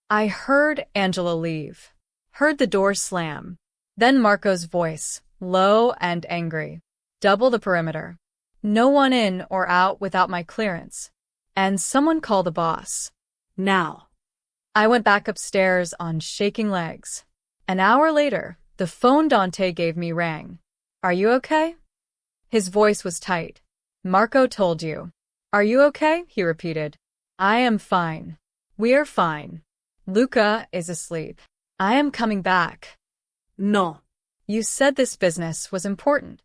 I heard Angela leave. Heard the door slam. Then Marco's voice, low and angry. Double the perimeter. No one in or out without my clearance. And someone call the boss. Now. I went back upstairs on shaking legs. An hour later, the phone Dante gave me rang. Are you okay? His voice was tight. Marco told you. Are you okay? He repeated. I am fine. We are fine. Luca is asleep. I am coming back. No. You said this business was important.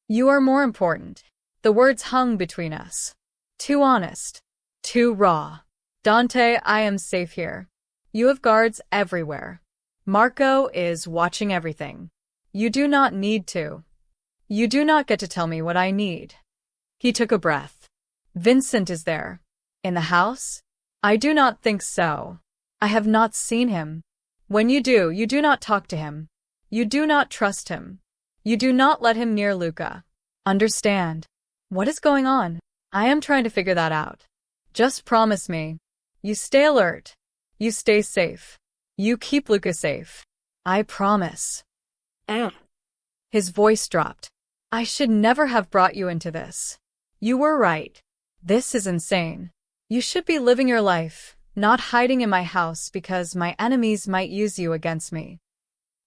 You are more important. The words hung between us. Too honest. Too raw. Dante, I am safe here. You have guards everywhere. Marco is watching everything. You do not need to. You do not get to tell me what I need. He took a breath. Vincent is there. In the house? I do not think so. I have not seen him. When you do not talk to him. You do not trust him. You do not let him near Luca. Understand? What is going on? I am trying to figure that out. Just promise me. You stay alert. You stay safe. You keep Luca safe. I promise. His voice dropped. I should never have brought you into this. You were right. This is insane. You should be living your life, not hiding in my house because my enemies might use you against me.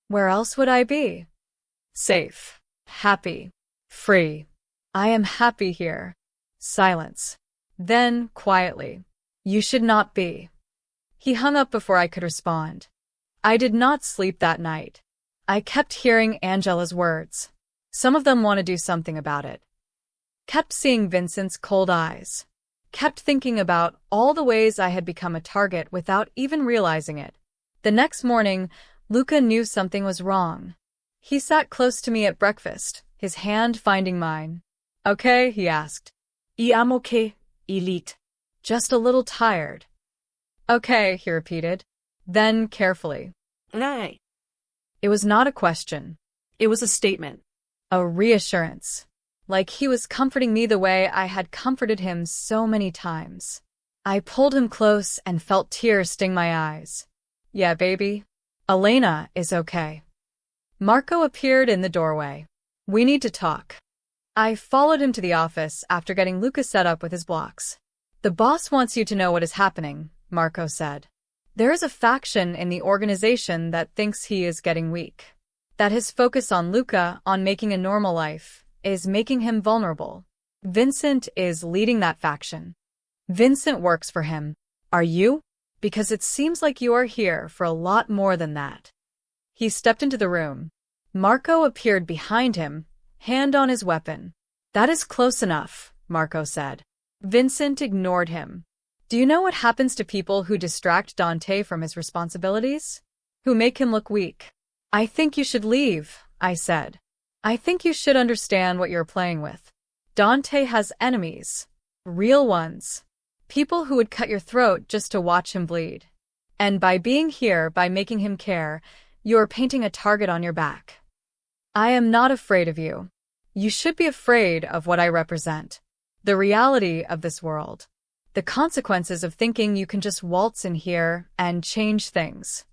Where else would I be? Safe. Happy. Free. I am happy here. Silence. Then, quietly. You should not be. He hung up before I could respond. I did not sleep that night. I kept hearing Angela's words. Some of them want to do something about it. Kept seeing Vincent's cold eyes. Kept thinking about all the ways I had become a target without even realizing it. The next morning, Luca knew something was wrong. He sat close to me at breakfast, his hand finding mine. Okay, he asked. I am okay, Elite. Just a little tired. Okay, he repeated. Then, carefully. Nay. It was not a question. It was a statement. A reassurance. Like he was comforting me the way I had comforted him so many times. I pulled him close and felt tears sting my eyes. Yeah, baby. Elena is okay. Marco appeared in the doorway. We need to talk. I followed him to the office after getting Luca set up with his blocks. The boss wants you to know what is happening, Marco said. There is a faction in the organization that thinks he is getting weak. That his focus on Luca, on making a normal life, is making him vulnerable. Vincent is leading that faction. Vincent works for him. Are you? Because it seems like you are here for a lot more than that. He stepped into the room. Marco appeared behind him, hand on his weapon. That is close enough, Marco said. Vincent ignored him. Do you know what happens to people who distract Dante from his responsibilities? Who make him look weak? I think you should leave, I said. I think you should understand what you're playing with. Dante has enemies. Real ones. People who would cut your throat just to watch him bleed. And by being here, by making him care, you are painting a target on your back. I am not afraid of you. You should be afraid of what I represent. The reality of this world. The consequences of thinking you can just waltz in here and change things.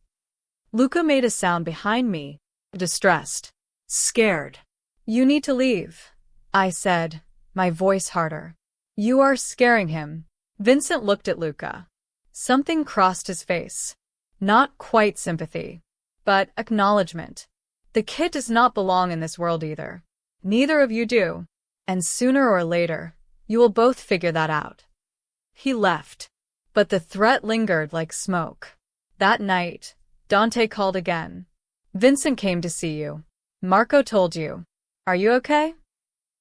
Luca made a sound behind me, distressed, scared. You need to leave, I said, my voice harder. You are scaring him. Vincent looked at Luca. Something crossed his face. Not quite sympathy, but acknowledgement. The kid does not belong in this world either. Neither of you do. And sooner or later, you will both figure that out. He left. But the threat lingered like smoke. That night, Dante called again. Vincent came to see you. Marco told you. Are you okay?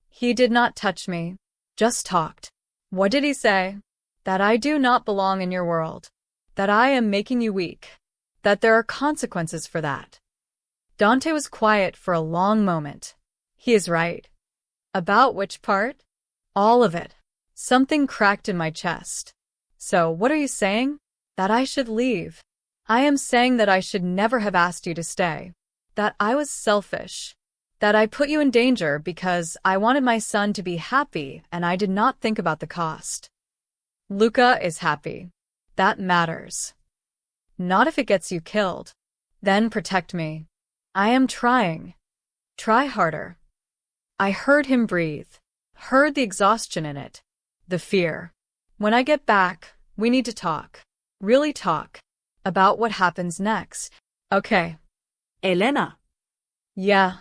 He did not touch me. Just talked. What did he say? That I do not belong in your world. That I am making you weak. That there are consequences for that. Dante was quiet for a long moment. He is right. About which part? All of it. Something cracked in my chest. So, what are you saying? That I should leave. I am saying that I should never have asked you to stay. That I was selfish. That I put you in danger because I wanted my son to be happy and I did not think about the cost. Luca is happy. That matters. Not if it gets you killed. Then protect me. I am trying. Try harder. I heard him breathe. Heard the exhaustion in it. The fear. When I get back, we need to talk. Really talk. About what happens next. Okay. Elena. Yeah.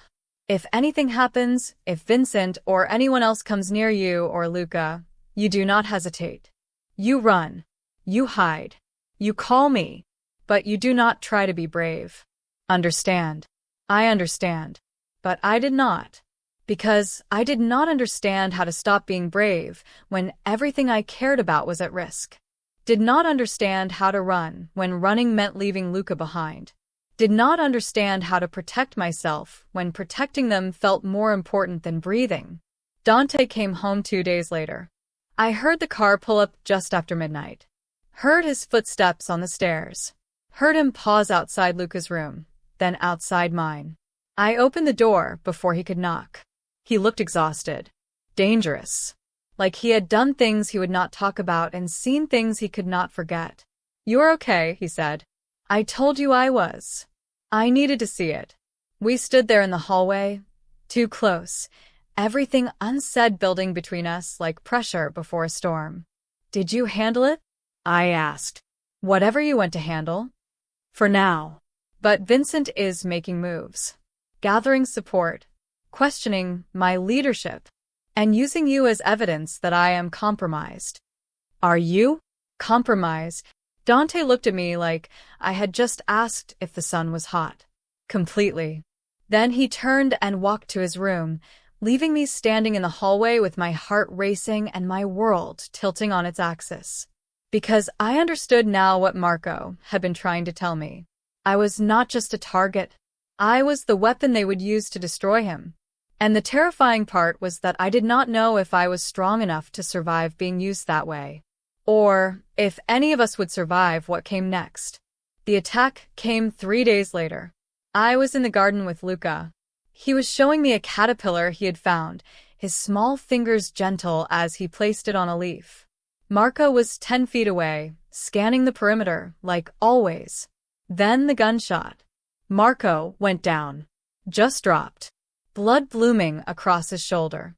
If anything happens, if Vincent or anyone else comes near you or Luca, you do not hesitate. You run. You hide. You call me. But you do not try to be brave. Understand. I understand. But I did not. Because I did not understand how to stop being brave when everything I cared about was at risk. Did not understand how to run when running meant leaving Luca behind. Did not understand how to protect myself when protecting them felt more important than breathing. Dante came home 2 days later. I heard the car pull up just after midnight. Heard his footsteps on the stairs. Heard him pause outside Luca's room, then outside mine. I opened the door before he could knock. He looked exhausted. Dangerous. Like he had done things he would not talk about and seen things he could not forget. "You're okay," he said. "I told you I was." I needed to see it. We stood there in the hallway, too close, everything unsaid building between us like pressure before a storm. "Did you handle it?" I asked. "Whatever you went to handle. For now." But Vincent is making moves. Gathering support. Questioning my leadership. And using you as evidence that I am compromised. "Are you compromised?" Dante looked at me like I had just asked if the sun was hot. Completely. Then he turned and walked to his room, leaving me standing in the hallway with my heart racing and my world tilting on its axis. Because I understood now what Marco had been trying to tell me. I was not just a target. I was the weapon they would use to destroy him. And the terrifying part was that I did not know if I was strong enough to survive being used that way. Or if any of us would survive what came next. The attack came 3 days later. I was in the garden with Luca. He was showing me a caterpillar he had found, his small fingers gentle as he placed it on a leaf. Marco was 10 feet away, scanning the perimeter, like always. Then the gunshot. Marco went down. Just dropped. Blood blooming across his shoulder.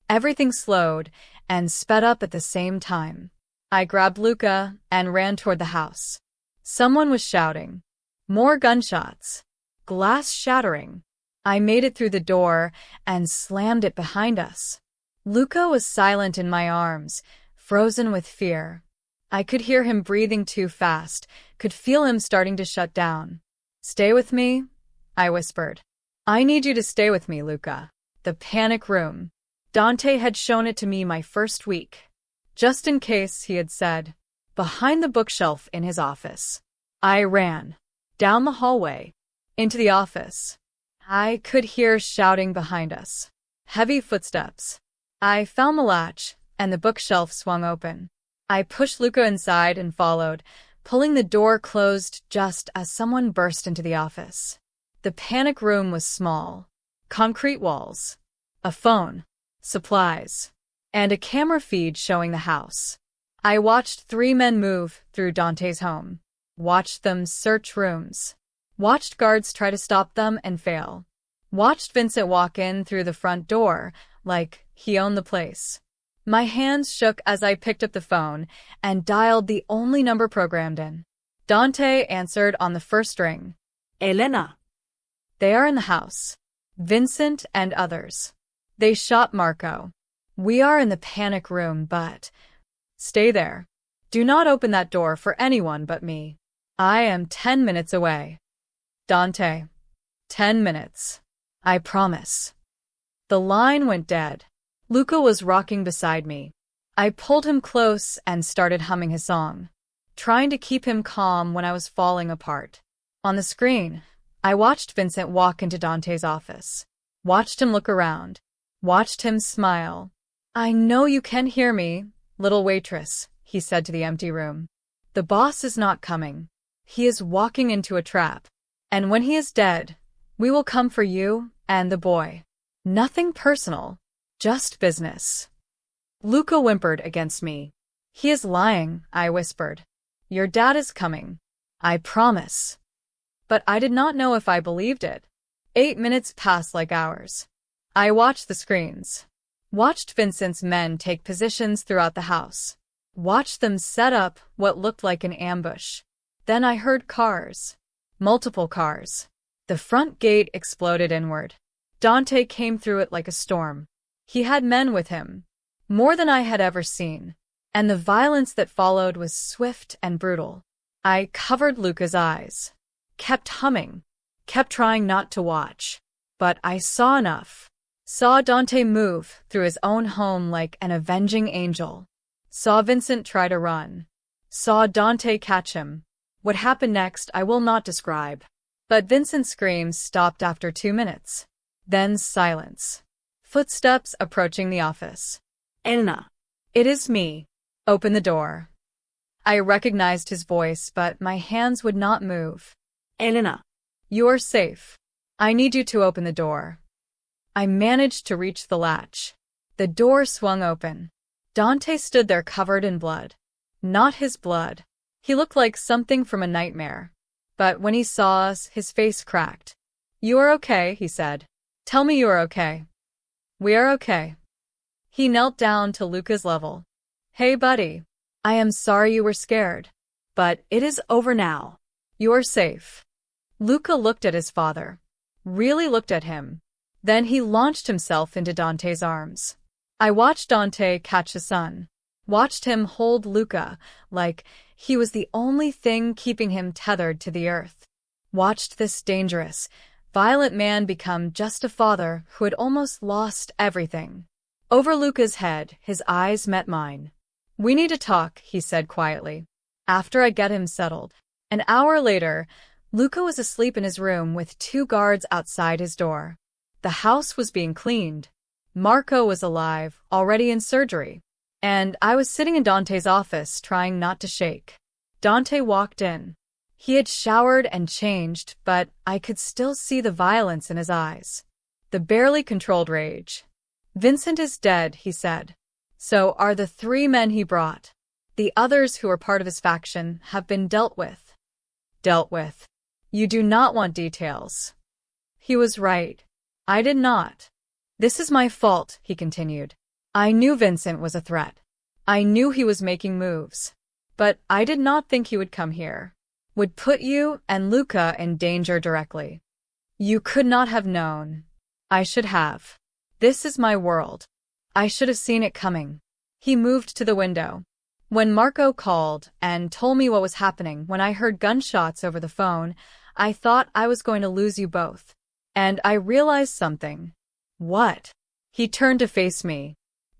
Everything slowed and sped up at the same time. I grabbed Luca and ran toward the house. Someone was shouting. More gunshots. Glass shattering. I made it through the door and slammed it behind us. Luca was silent in my arms, frozen with fear. I could hear him breathing too fast, could feel him starting to shut down. "Stay with me," I whispered. "I need you to stay with me, Luca." The panic room. Dante had shown it to me my first week. Just in case, he had said. Behind the bookshelf in his office. I ran. Down the hallway. Into the office. I could hear shouting behind us. Heavy footsteps. I found the latch, and the bookshelf swung open. I pushed Luca inside and followed, pulling the door closed just as someone burst into the office. The panic room was small. Concrete walls. A phone. Supplies. And a camera feed showing the house. I watched 3 men move through Dante's home. Watched them search rooms. Watched guards try to stop them and fail. Watched Vincent walk in through the front door like he owned the place. My hands shook as I picked up the phone and dialed the only number programmed in. Dante answered on the first ring. Elena. "They are in the house. Vincent and others. They shot Marco. We are in the panic room, but stay there. Do not open that door for anyone but me. I am 10 minutes away." Dante. 10 minutes. I promise. The line went dead. Luca was rocking beside me. I pulled him close and started humming his song, trying to keep him calm when I was falling apart. On the screen, I watched Vincent walk into Dante's office. Watched him look around. Watched him smile. "I know you can hear me, little waitress," he said to the empty room. "The boss is not coming. He is walking into a trap. And when he is dead, we will come for you and the boy. Nothing personal, just business." Luca whimpered against me. "He is lying," I whispered. "Your dad is coming. I promise." But I did not know if I believed it. 8 minutes passed like hours. I watched the screens. Watched Vincent's men take positions throughout the house. Watched them set up what looked like an ambush. Then I heard cars. Multiple cars. The front gate exploded inward. Dante came through it like a storm. He had men with him. More than I had ever seen. And the violence that followed was swift and brutal. I covered Luca's eyes. Kept humming. Kept trying not to watch. But I saw enough. Saw Dante move through his own home like an avenging angel. Saw Vincent try to run. saw Dante catch him. What happened next I will not describe. But Vincent's screams stopped after 2 minutes. Then silence. Footsteps approaching the office. Elena. It is me. Open the door. I recognized his voice, but my hands would not move. Elena. You're safe. I need you to open the door. I managed to reach the latch. The door swung open. Dante stood there covered in blood. Not his blood. He looked like something from a nightmare. But when he saw us, his face cracked. You are okay, he said. Tell me you are okay. We are okay. He knelt down to Luca's level. Hey, buddy. I am sorry you were scared. But it is over now. You're safe. Luca looked at his father. Really looked at him. Then he launched himself into Dante's arms. I watched Dante catch his son. Watched him hold Luca like he was the only thing keeping him tethered to the earth. Watched this dangerous, violent man become just a father who had almost lost everything. Over Luca's head, his eyes met mine. We need to talk, he said quietly. After I get him settled. An hour later, Luca was asleep in his room with 2 guards outside his door. The house was being cleaned. Marco was alive, already in surgery. And I was sitting in Dante's office trying not to shake. Dante walked in. He had showered and changed, but I could still see the violence in his eyes. The barely controlled rage. Vincent is dead, he said. So are the 3 men he brought. The others who are part of his faction have been dealt with. Dealt with. You do not want details. He was right. I did not. This is my fault, he continued. I knew Vincent was a threat. I knew he was making moves. But I did not think he would come here. Would put you and Luca in danger directly. You could not have known. I should have. This is my world. I should have seen it coming. He moved to the window. When Marco called and told me what was happening, when I heard gunshots over the phone, I thought I was going to lose you both. And I realized something. What? He turned to face me.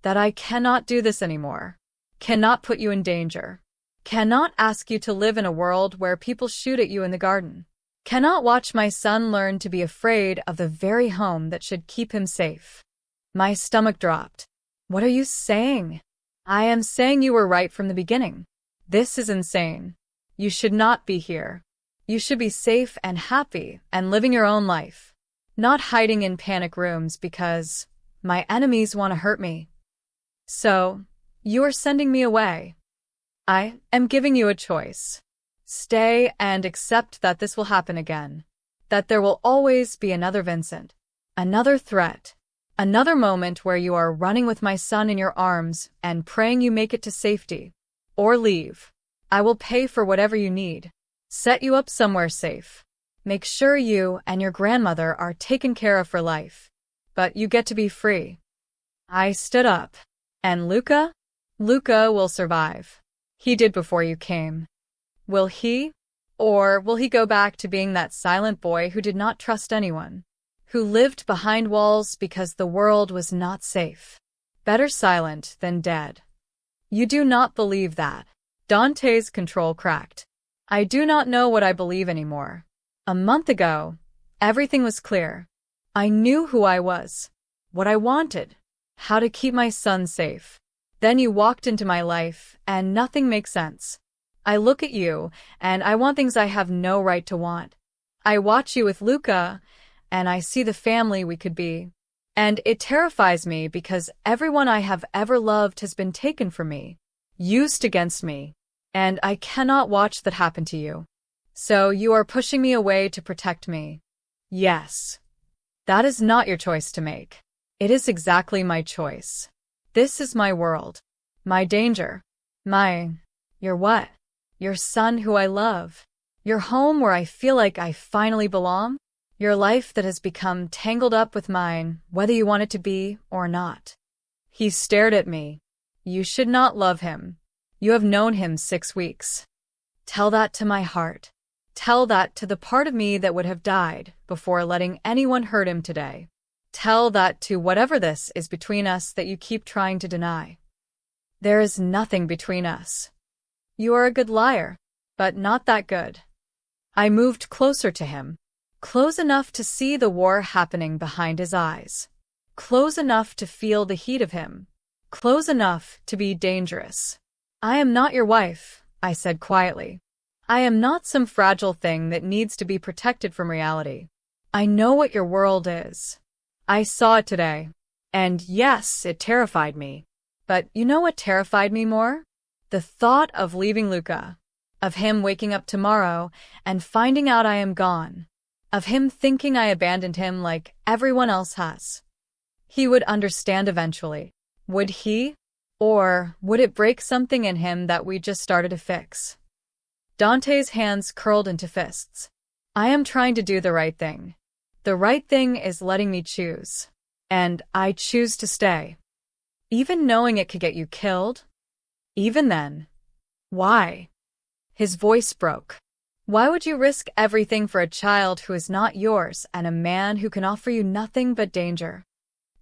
That I cannot do this anymore. Cannot put you in danger. Cannot ask you to live in a world where people shoot at you in the garden. Cannot watch my son learn to be afraid of the very home that should keep him safe. My stomach dropped. What are you saying? I am saying you were right from the beginning. This is insane. You should not be here. You should be safe and happy and living your own life. Not hiding in panic rooms because my enemies want to hurt me. So, you are sending me away. I am giving you a choice. Stay and accept that this will happen again. That there will always be another Vincent. Another threat. Another moment where you are running with my son in your arms and praying you make it to safety. Or leave. I will pay for whatever you need. Set you up somewhere safe. Make sure you and your grandmother are taken care of for life. But you get to be free. I stood up. And Luca? Luca will survive. He did before you came. Will he? Or will he go back to being that silent boy who did not trust anyone? Who lived behind walls because the world was not safe? Better silent than dead. You do not believe that. Dante's control cracked. I do not know what I believe anymore. A month ago, everything was clear. I knew who I was. What I wanted. How to keep my son safe. Then you walked into my life, and nothing makes sense. I look at you, and I want things I have no right to want. I watch you with Luca, and I see the family we could be. And it terrifies me because everyone I have ever loved has been taken from me, used against me, and I cannot watch that happen to you. So you are pushing me away to protect me. Yes. That is not your choice to make. It is exactly my choice. This is my world. My danger. Your what? Your son who I love. Your home where I feel like I finally belong. Your life that has become tangled up with mine, whether you want it to be or not. He stared at me. You should not love him. You have known him 6 weeks. Tell that to my heart. Tell that to the part of me that would have died before letting anyone hurt him today. Tell that to whatever this is between us that you keep trying to deny. There is nothing between us. You are a good liar, but not that good. I moved closer to him, close enough to see the war happening behind his eyes, close enough to feel the heat of him, close enough to be dangerous. I am not your wife, I said quietly. I am not some fragile thing that needs to be protected from reality. I know what your world is. I saw it today. And yes, it terrified me. But you know what terrified me more? The thought of leaving Luca. Of him waking up tomorrow and finding out I am gone. Of him thinking I abandoned him like everyone else has. He would understand eventually. Would he? Or would it break something in him that we just started to fix? Dante's hands curled into fists. I am trying to do the right thing. The right thing is letting me choose. And I choose to stay. Even knowing it could get you killed? Even then. Why? His voice broke. Why would you risk everything for a child who is not yours and a man who can offer you nothing but danger?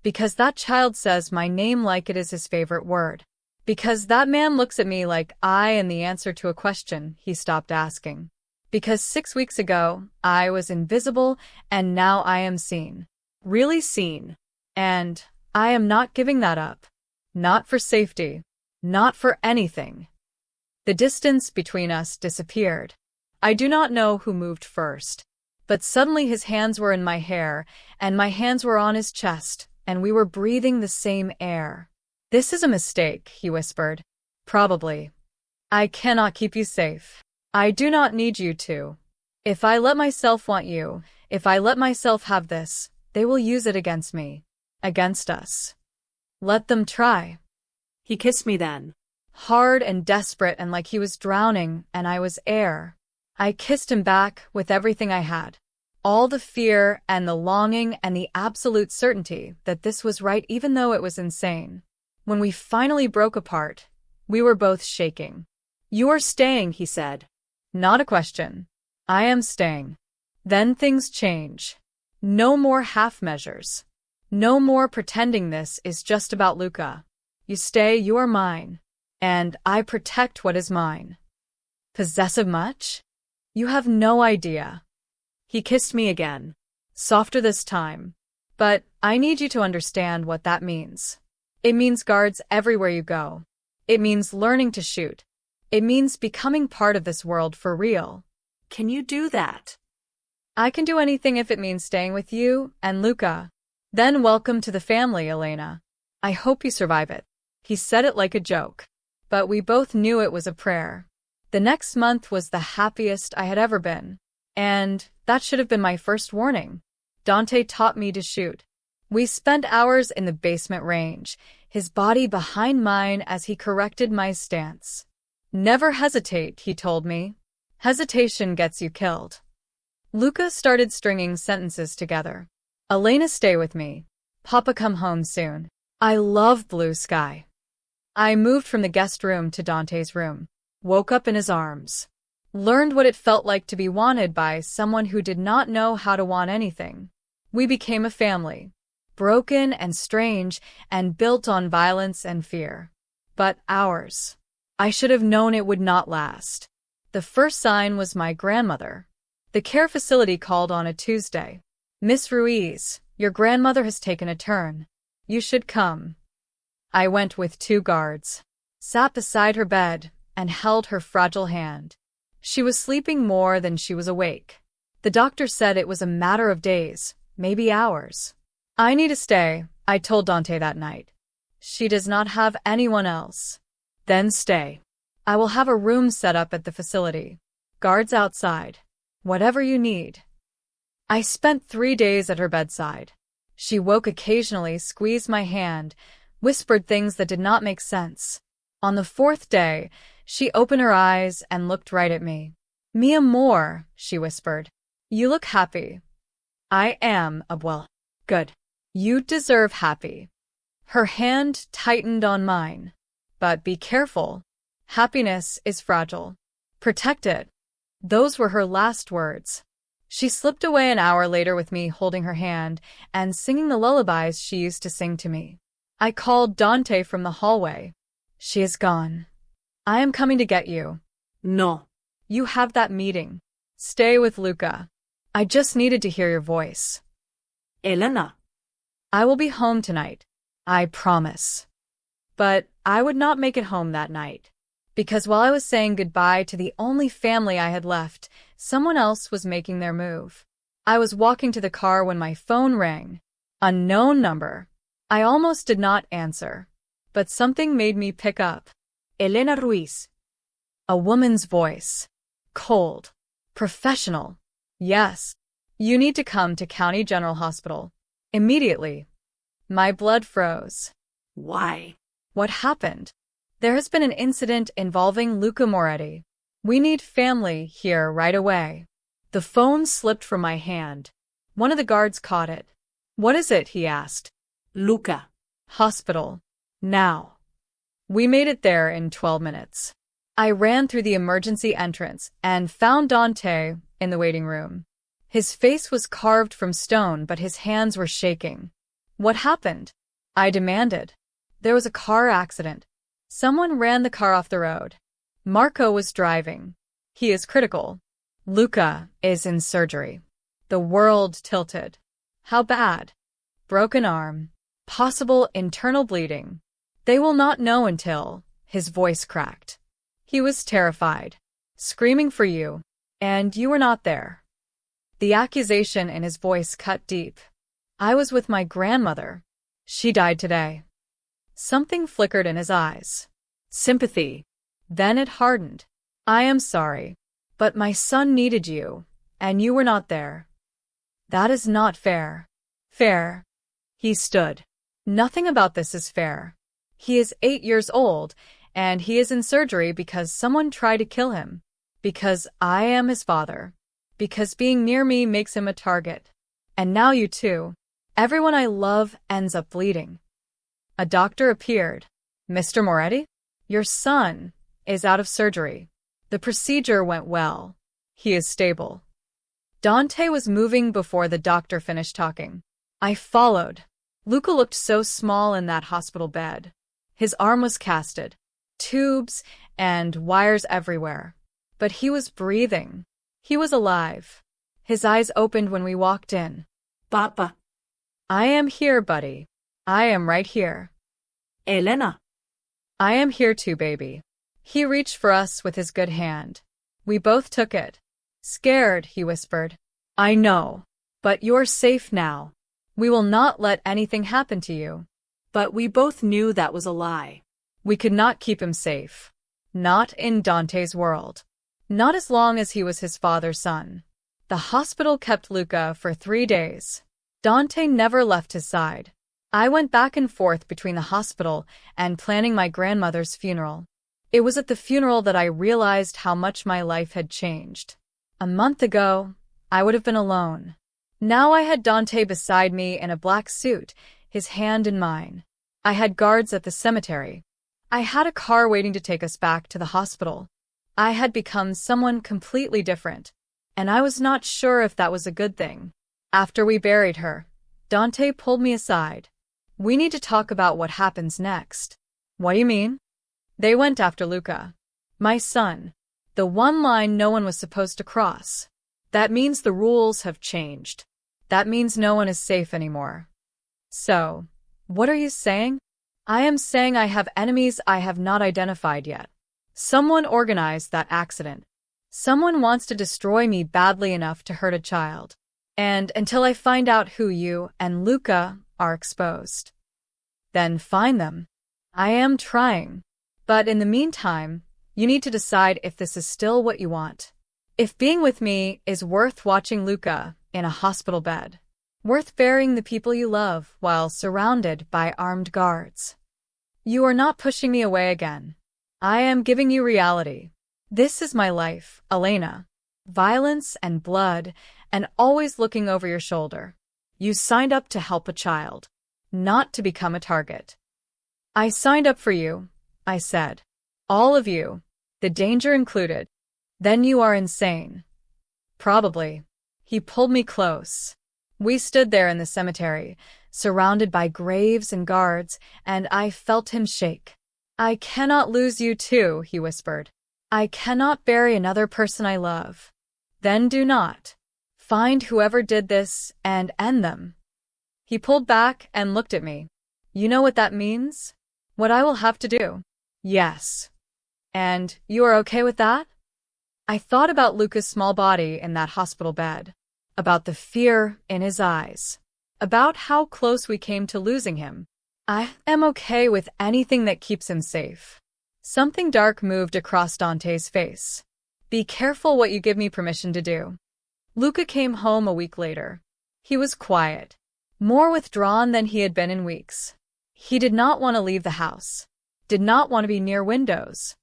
Because that child says my name like it is his favorite word. Because that man looks at me like I am the answer to a question he stopped asking. Because 6 weeks ago, I was invisible and now I am seen. Really seen. And I am not giving that up. Not for safety. Not for anything. The distance between us disappeared. I do not know who moved first. But suddenly his hands were in my hair, and my hands were on his chest, and we were breathing the same air. This is a mistake, he whispered. Probably. I cannot keep you safe. I do not need you to. If I let myself want you, if I let myself have this, they will use it against me. Against us. Let them try. He kissed me then. Hard and desperate and like he was drowning and I was air. I kissed him back with everything I had. All the fear and the longing and the absolute certainty that this was right even though it was insane. When we finally broke apart, we were both shaking. You are staying, he said. Not a question. I am staying. Then things change. No more half measures. No more pretending this is just about Luca. You stay, you are mine. And I protect what is mine. Possessive much? You have no idea. He kissed me again. Softer this time. But I need you to understand what that means. It means guards everywhere you go. It means learning to shoot. It means becoming part of this world for real. Can you do that? I can do anything if it means staying with you and Luca. Then welcome to the family, Elena. I hope you survive it. He said it like a joke. But we both knew it was a prayer. The next month was the happiest I had ever been. And that should have been my first warning. Dante taught me to shoot. We spent hours in the basement range, his body behind mine as he corrected my stance. Never hesitate, he told me. Hesitation gets you killed. Luca started stringing sentences together. Elena, stay with me. Papa, come home soon. I love blue sky. I moved from the guest room to Dante's room. Woke up in his arms. Learned what it felt like to be wanted by someone who did not know how to want anything. We became a family. Broken and strange and built on violence and fear. But ours. I should have known it would not last. The first sign was my grandmother. The care facility called on a Tuesday. Miss Ruiz, your grandmother has taken a turn. You should come. I went with 2 guards. Sat beside her bed and held her fragile hand. She was sleeping more than she was awake. The doctor said it was a matter of days, maybe hours. I need to stay, I told Dante that night. She does not have anyone else. Then stay. I will have a room set up at the facility. Guards outside. Whatever you need. I spent 3 days at her bedside. She woke occasionally, squeezed my hand, whispered things that did not make sense. On the 4th day, she opened her eyes and looked right at me. Mi amor, she whispered. You look happy. I am, Abuela. Good. You deserve happy. Her hand tightened on mine. But be careful. Happiness is fragile. Protect it. Those were her last words. She slipped away an hour later with me holding her hand and singing the lullabies she used to sing to me. I called Dante from the hallway. She is gone. I am coming to get you. No. You have that meeting. Stay with Luca. I just needed to hear your voice. Elena. I will be home tonight. I promise. But I would not make it home that night. Because while I was saying goodbye to the only family I had left, someone else was making their move. I was walking to the car when my phone rang. Unknown number. I almost did not answer. But something made me pick up. Elena Ruiz. A woman's voice. Cold. Professional. Yes. You need to come to County General Hospital. Immediately. My blood froze. Why? What happened? There has been an incident involving Luca Moretti. We need family here right away. The phone slipped from my hand. One of the guards caught it. What is it? He asked. Luca. Hospital. Now. We made it there in 12 minutes. I ran through the emergency entrance and found Dante in the waiting room. His face was carved from stone, but his hands were shaking. What happened? I demanded. There was a car accident. Someone ran the car off the road. Marco was driving. He is critical. Luca is in surgery. The world tilted. How bad? Broken arm. Possible internal bleeding. They will not know until... His voice cracked. He was terrified. Screaming for you. And you were not there. The accusation in his voice cut deep. I was with my grandmother. She died today. Something flickered in his eyes. Sympathy. Then it hardened. I am sorry. But my son needed you, and you were not there. That is not fair. Fair. He stood. Nothing about this is fair. He is 8 years old, and he is in surgery because someone tried to kill him. Because I am his father. Because being near me makes him a target. And now you too. Everyone I love ends up bleeding. A doctor appeared. Mr. Moretti? Your son is out of surgery. The procedure went well. He is stable. Dante was moving before the doctor finished talking. I followed. Luca looked so small in that hospital bed. His arm was casted. Tubes and wires everywhere. But he was breathing. He was alive. His eyes opened when we walked in. Papa. I am here, buddy. I am right here. Elena. I am here too, baby. He reached for us with his good hand. We both took it. Scared, he whispered. I know. But you're safe now. We will not let anything happen to you. But we both knew that was a lie. We could not keep him safe. Not in Dante's world. Not as long as he was his father's son. The hospital kept Luca for 3 days. Dante never left his side. I went back and forth between the hospital and planning my grandmother's funeral. It was at the funeral that I realized how much my life had changed. A month ago, I would have been alone. Now I had Dante beside me in a black suit, his hand in mine. I had guards at the cemetery. I had a car waiting to take us back to the hospital. I had become someone completely different, and I was not sure if that was a good thing. After we buried her, Dante pulled me aside. We need to talk about what happens next. What do you mean? They went after Luca. My son. The one line no one was supposed to cross. That means the rules have changed. That means no one is safe anymore. So, what are you saying? I am saying I have enemies I have not identified yet. Someone organized that accident. Someone wants to destroy me badly enough to hurt a child. And until I find out who you and Luca are exposed. Then find them. I am trying. But in the meantime, you need to decide if this is still what you want. If being with me is worth watching Luca in a hospital bed. Worth burying the people you love while surrounded by armed guards. You are not pushing me away again. I am giving you reality. This is my life, Elena. Violence and blood, and always looking over your shoulder. You signed up to help a child, not to become a target. I signed up for you, I said. All of you, the danger included. Then you are insane. Probably. He pulled me close. We stood there in the cemetery, surrounded by graves and guards, and I felt him shake. I cannot lose you too, he whispered. I cannot bury another person I love. Then do not. Find whoever did this and end them. He pulled back and looked at me. You know what that means? What I will have to do? Yes. And you are okay with that? I thought about Luca's small body in that hospital bed, about the fear in his eyes, about how close we came to losing him. I am okay with anything that keeps him safe. Something dark moved across Dante's face. Be careful what you give me permission to do. Luca came home a week later. He was quiet, more withdrawn than he had been in weeks. He did not want to leave the house, did not want to be near windows,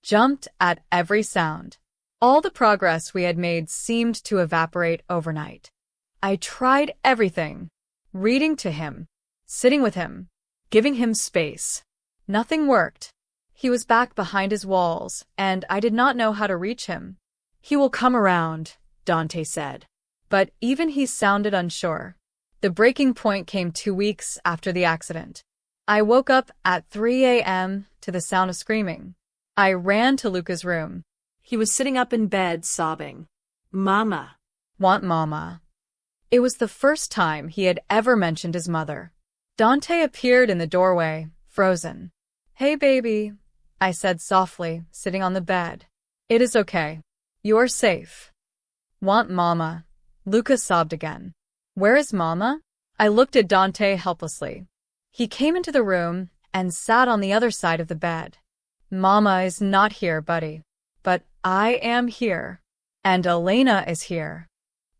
jumped at every sound. All the progress we had made seemed to evaporate overnight. I tried everything, reading to him, sitting with him, giving him space. Nothing worked. He was back behind his walls, and I did not know how to reach him. He will come around, Dante said. But even he sounded unsure. The breaking point came 2 weeks after the accident. I woke up at 3 a.m. to the sound of screaming. I ran to Luca's room. He was sitting up in bed, sobbing. Mama. Want mama. It was the first time he had ever mentioned his mother. Dante appeared in the doorway, frozen. Hey, baby, I said softly, sitting on the bed. It is okay. You are safe. Want mama. Luca sobbed again. Where is mama? I looked at Dante helplessly. He came into the room and sat on the other side of the bed. Mama is not here, buddy. But I am here. And Elena is here.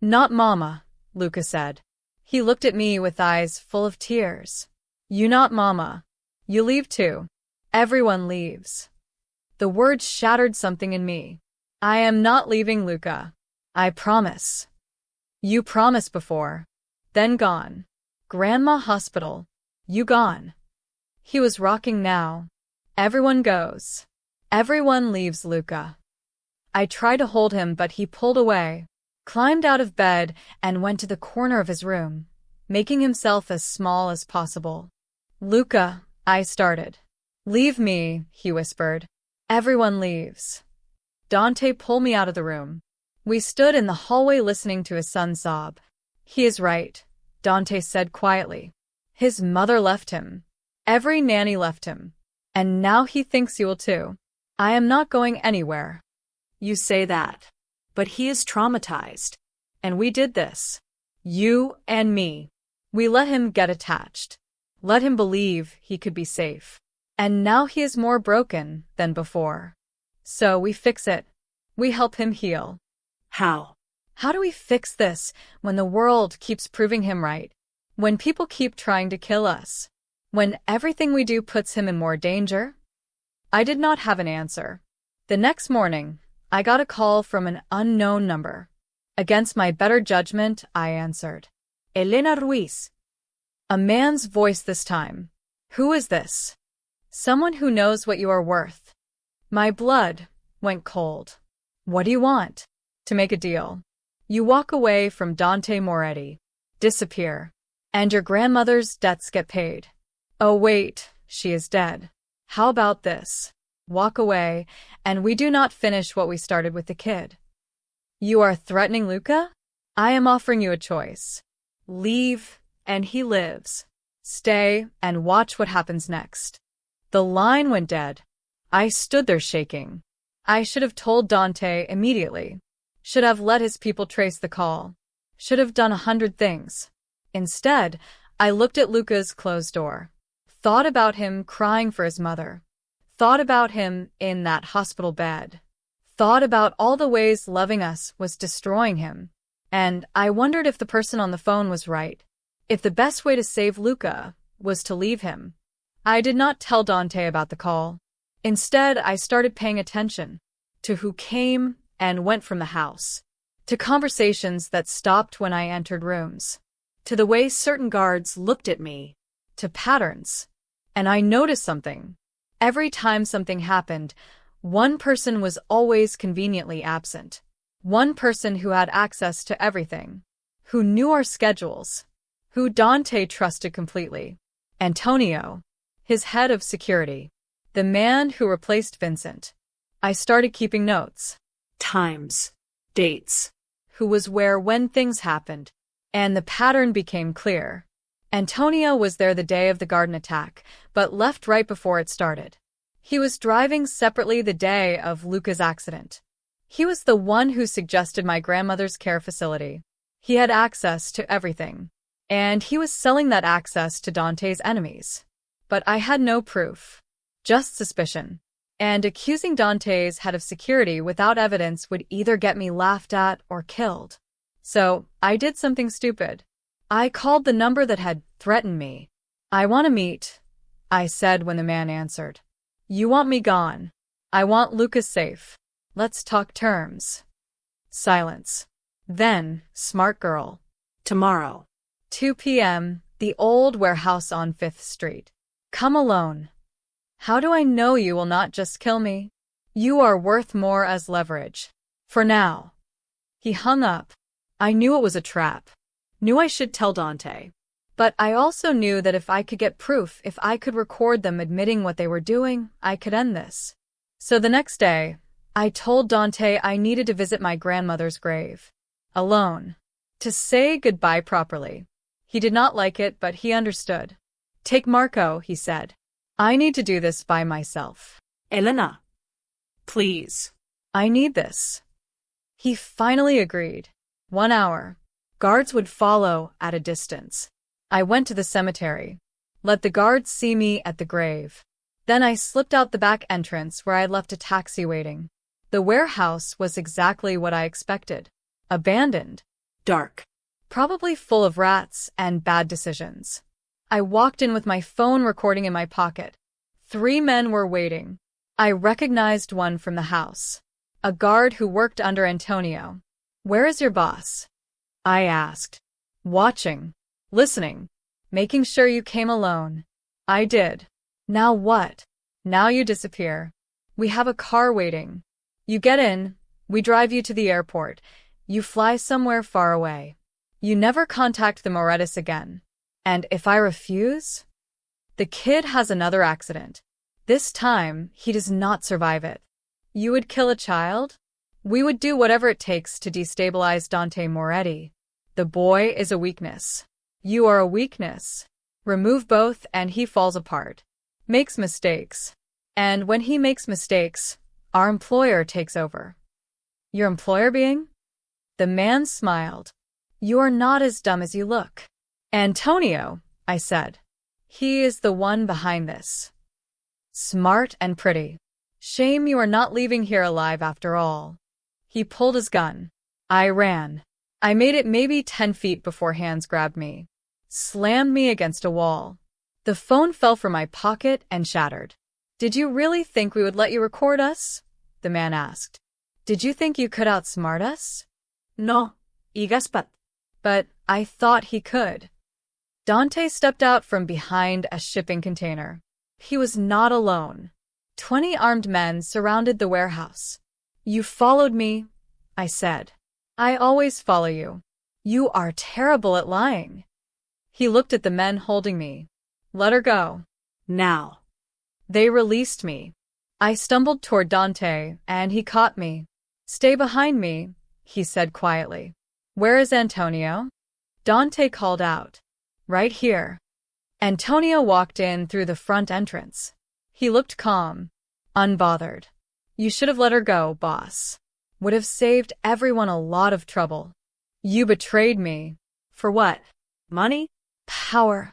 Not mama, Luca said. He looked at me with eyes full of tears. You not mama. You leave too. Everyone leaves. The words shattered something in me. I am not leaving, Luca. I promise. You promised before. Then gone. Grandma hospital. You gone. He was rocking now. Everyone goes. Everyone leaves, Luca. I tried to hold him, but he pulled away, climbed out of bed, and went to the corner of his room, making himself as small as possible. Luca, I started. Leave me, he whispered. Everyone leaves. Dante pulled me out of the room. We stood in the hallway listening to his son sob. He is right, Dante said quietly. His mother left him. Every nanny left him. And now he thinks he will too. I am not going anywhere. You say that. But he is traumatized. And we did this. You and me. We let him get attached. Let him believe he could be safe. And now he is more broken than before. So we fix it. We help him heal. How? How do we fix this when the world keeps proving him right? When people keep trying to kill us? When everything we do puts him in more danger? I did not have an answer. The next morning, I got a call from an unknown number. Against my better judgment, I answered. Elena Ruiz. A man's voice this time. Who is this? Someone who knows what you are worth. My blood went cold. What do you want? To make a deal. You walk away from Dante Moretti. Disappear. And your grandmother's debts get paid. Oh wait, she is dead. How about this? Walk away, and we do not finish what we started with the kid. You are threatening Luca? I am offering you a choice. Leave, and he lives. Stay, and watch what happens next. The line went dead. I stood there shaking. I should have told Dante immediately. Should have let his people trace the call. Should have done 100 things. Instead, I looked at Luca's closed door. Thought about him crying for his mother. Thought about him in that hospital bed. Thought about all the ways loving us was destroying him. And I wondered if the person on the phone was right. If the best way to save Luca was to leave him. I did not tell Dante about the call. Instead, I started paying attention to who came and went from the house, to conversations that stopped when I entered rooms, to the way certain guards looked at me, to patterns. And I noticed something. Every time something happened, one person was always conveniently absent. One person who had access to everything, who knew our schedules, who Dante trusted completely. Antonio, his head of security. The man who replaced Vincent. I started keeping notes. Times. Dates. Who was where when things happened. And the pattern became clear. Antonio was there the day of the garden attack, but left right before it started. He was driving separately the day of Luca's accident. He was the one who suggested my grandmother's care facility. He had access to everything. And he was selling that access to Dante's enemies. But I had no proof. Just suspicion. And accusing Dante's head of security without evidence would either get me laughed at or killed. So, I did something stupid. I called the number that had threatened me. I want to meet, I said when the man answered. You want me gone. I want Lucas safe. Let's talk terms. Silence. Then, smart girl. Tomorrow. 2 p.m., the old warehouse on 5th Street. Come alone. How do I know you will not just kill me? You are worth more as leverage. For now. He hung up. I knew it was a trap. Knew I should tell Dante. But I also knew that if I could get proof, if I could record them admitting what they were doing, I could end this. So the next day, I told Dante I needed to visit my grandmother's grave. Alone. To say goodbye properly. He did not like it, but he understood. Take Marco, he said. I need to do this by myself. Elena. Please. I need this. He finally agreed. 1 hour. Guards would follow at a distance. I went to the cemetery. Let the guards see me at the grave. Then I slipped out the back entrance where I had left a taxi waiting. The warehouse was exactly what I expected. Abandoned. Dark. Probably full of rats and bad decisions. I walked in with my phone recording in my pocket. 3 men were waiting. I recognized one from the house. A guard who worked under Antonio. Where is your boss? I asked. Watching. Listening. Making sure you came alone. I did. Now what? Now you disappear. We have a car waiting. You get in, we drive you to the airport. You fly somewhere far away. You never contact the Morettis again. And if I refuse? The kid has another accident. This time, he does not survive it. You would kill a child? We would do whatever it takes to destabilize Dante Moretti. The boy is a weakness. You are a weakness. Remove both and he falls apart. Makes mistakes. And when he makes mistakes, our employer takes over. Your employer being? The man smiled. You are not as dumb as you look. Antonio, I said. He is the one behind this. Smart and pretty. Shame you are not leaving here alive after all. He pulled his gun. I ran. I made it maybe 10 feet before hands grabbed me. Slammed me against a wall. The phone fell from my pocket and shattered. Did you really think we would let you record us? The man asked. Did you think you could outsmart us? No, igaspat. But I thought he could. Dante stepped out from behind a shipping container. He was not alone. 20 armed men surrounded the warehouse. You followed me, I said. I always follow you. You are terrible at lying. He looked at the men holding me. Let her go. Now. They released me. I stumbled toward Dante, and he caught me. Stay behind me, he said quietly. Where is Antonio? Dante called out. Right here. Antonio walked in through the front entrance. He looked calm, unbothered. You should have let her go, boss. Would have saved everyone a lot of trouble. You betrayed me. For what? Money? Power.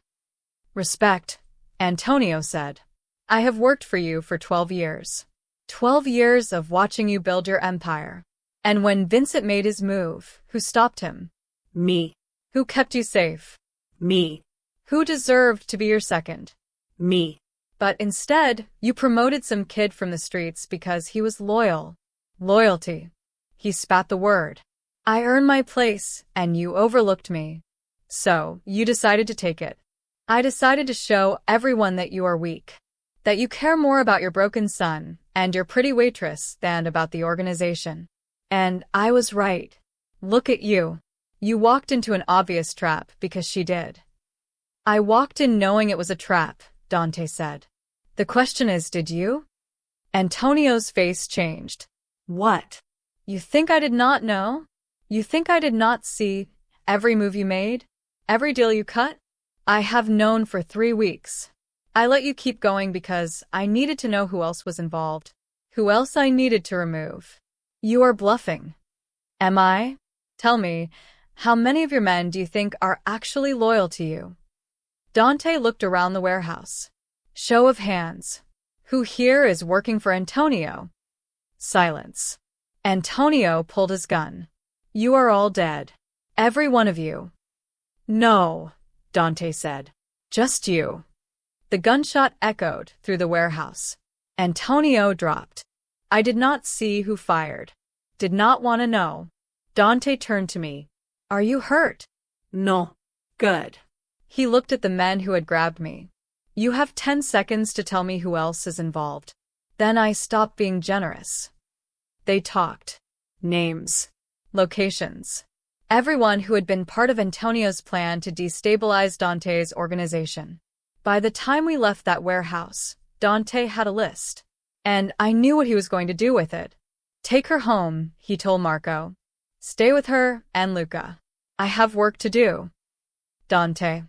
Respect, Antonio said. I have worked for you for 12 years. 12 years of watching you build your empire. And when Vincent made his move, who stopped him? Me. Who kept you safe? Me. Who deserved to be your second? Me. But instead, you promoted some kid from the streets because he was loyal. Loyalty. He spat the word. I earned my place, and you overlooked me. So, you decided to take it. I decided to show everyone that you are weak. That you care more about your broken son and your pretty waitress than about the organization. And I was right. Look at you. You walked into an obvious trap because she did. I walked in knowing it was a trap, Dante said. The question is, did you? Antonio's face changed. What? You think I did not know? You think I did not see every move you made? Every deal you cut? I have known for 3 weeks. I let you keep going because I needed to know who else was involved. Who else I needed to remove. You are bluffing. Am I? Tell me, how many of your men do you think are actually loyal to you? Dante looked around the warehouse. Show of hands. Who here is working for Antonio? Silence. Antonio pulled his gun. You are all dead. Every one of you. No, Dante said. Just you. The gunshot echoed through the warehouse. Antonio dropped. I did not see who fired. Did not want to know. Dante turned to me. Are you hurt? No. Good. He looked at the men who had grabbed me. You have 10 seconds to tell me who else is involved. Then I stopped being generous. They talked. Names. Locations. Everyone who had been part of Antonio's plan to destabilize Dante's organization. By the time we left that warehouse, Dante had a list. And I knew what he was going to do with it. Take her home, he told Marco. Stay with her and Luca. I have work to do. Dante.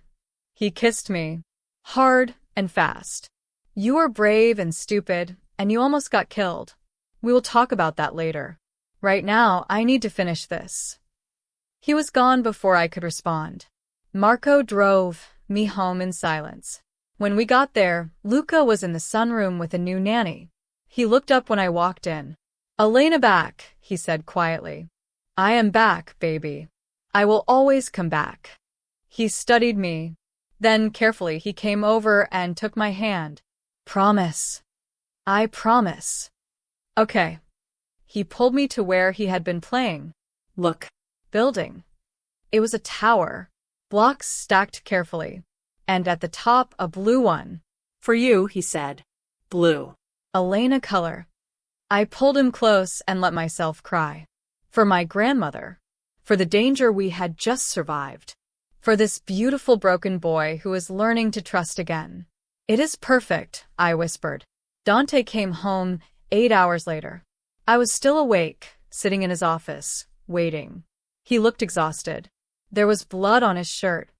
He kissed me. Hard and fast. You were brave and stupid, and you almost got killed. We will talk about that later. Right now, I need to finish this. He was gone before I could respond. Marco drove me home in silence. When we got there, Luca was in the sunroom with a new nanny. He looked up when I walked in. Elena back, he said quietly. I am back, baby. I will always come back. He studied me. Then, carefully, he came over and took my hand. Promise. I promise. Okay. He pulled me to where he had been playing. Look. Building. It was a tower. Blocks stacked carefully. And at the top, a blue one. For you, he said. Blue. Elena color. I pulled him close and let myself cry. For my grandmother. For the danger we had just survived. For this beautiful broken boy who is learning to trust again. It is perfect, I whispered. Dante came home 8 hours later. I was still awake, sitting in his office, waiting. He looked exhausted. There was blood on his shirt.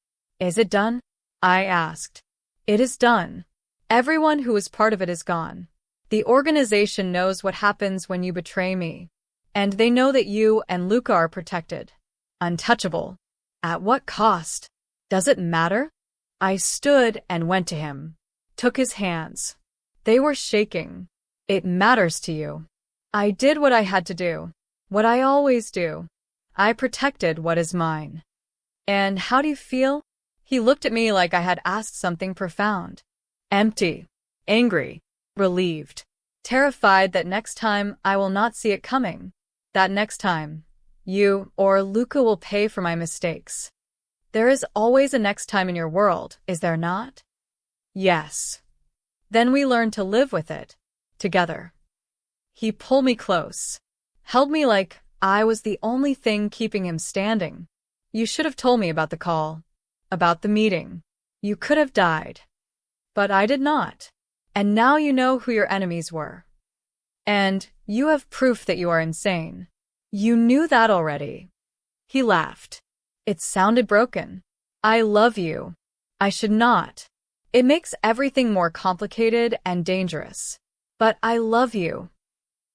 Is it done? I asked. It is done. Everyone who was part of it is gone. The organization knows what happens when you betray me. And they know that you and Luca are protected. Untouchable. At what cost? Does it matter? I stood and went to him. Took his hands. They were shaking. It matters to you. I did what I had to do. What I always do. I protected what is mine. And how do you feel? He looked at me like I had asked something profound. Empty. Angry. Relieved. Terrified that next time I will not see it coming. That next time, you or Luca will pay for my mistakes. There is always a next time in your world, is there not? Yes. Then we learn to live with it. Together. He pulled me close. Held me like I was the only thing keeping him standing. You should have told me about the call. About the meeting. You could have died. But I did not. And now you know who your enemies were. And you have proof that you are insane. You knew that already. He laughed. It sounded broken. I love you. I should not. It makes everything more complicated and dangerous. But I love you.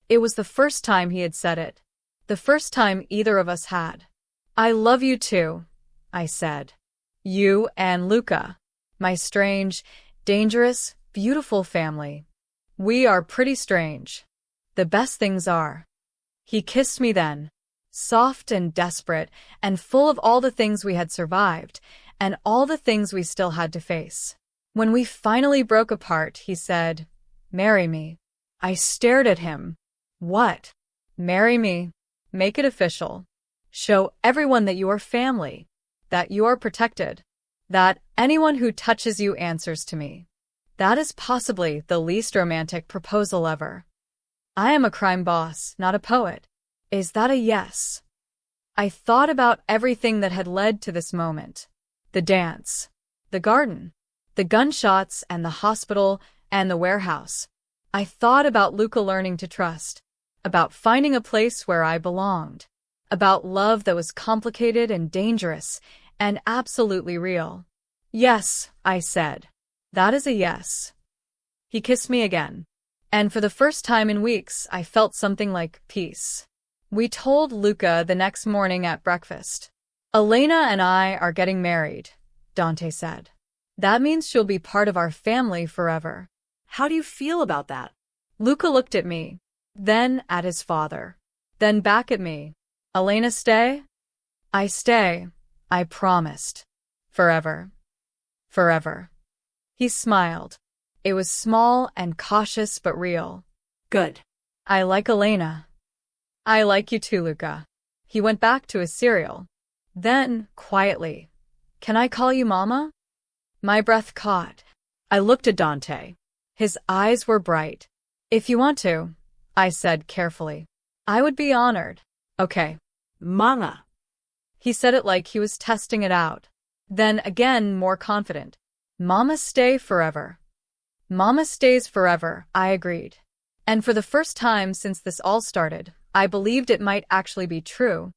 It was the first time he had said it. The first time either of us had. I love you too, I said. You and Luca. My strange, dangerous, beautiful family. We are pretty strange. The best things are. He kissed me then. Soft and desperate, and full of all the things we had survived, and all the things we still had to face. When we finally broke apart, he said, "Marry me." I stared at him. What? Marry me. Make it official. Show everyone that you are family, that you are protected, that anyone who touches you answers to me. That is possibly the least romantic proposal ever. I am a crime boss, not a poet. Is that a yes? I thought about everything that had led to this moment. The dance, the garden, the gunshots and the hospital and the warehouse. I thought about Luca learning to trust, about finding a place where I belonged, about love that was complicated and dangerous and absolutely real. Yes, I said. That is a yes. He kissed me again. And for the first time in weeks, I felt something like peace. We told Luca the next morning at breakfast. Elena and I are getting married, Dante said. That means she'll be part of our family forever. How do you feel about that? Luca looked at me, then at his father, then back at me. Elena, stay? I stay, I promised. Forever. Forever. He smiled. It was small and cautious but real. Good. I like Elena. I like you too, Luca. He went back to his cereal. Then, quietly, can I call you Mama? My breath caught. I looked at Dante. His eyes were bright. If you want to, I said carefully. I would be honored. Okay. Mama. He said it like he was testing it out. Then again, more confident. Mama stay forever. Mama stays forever, I agreed. And for the first time since this all started, I believed it might actually be true.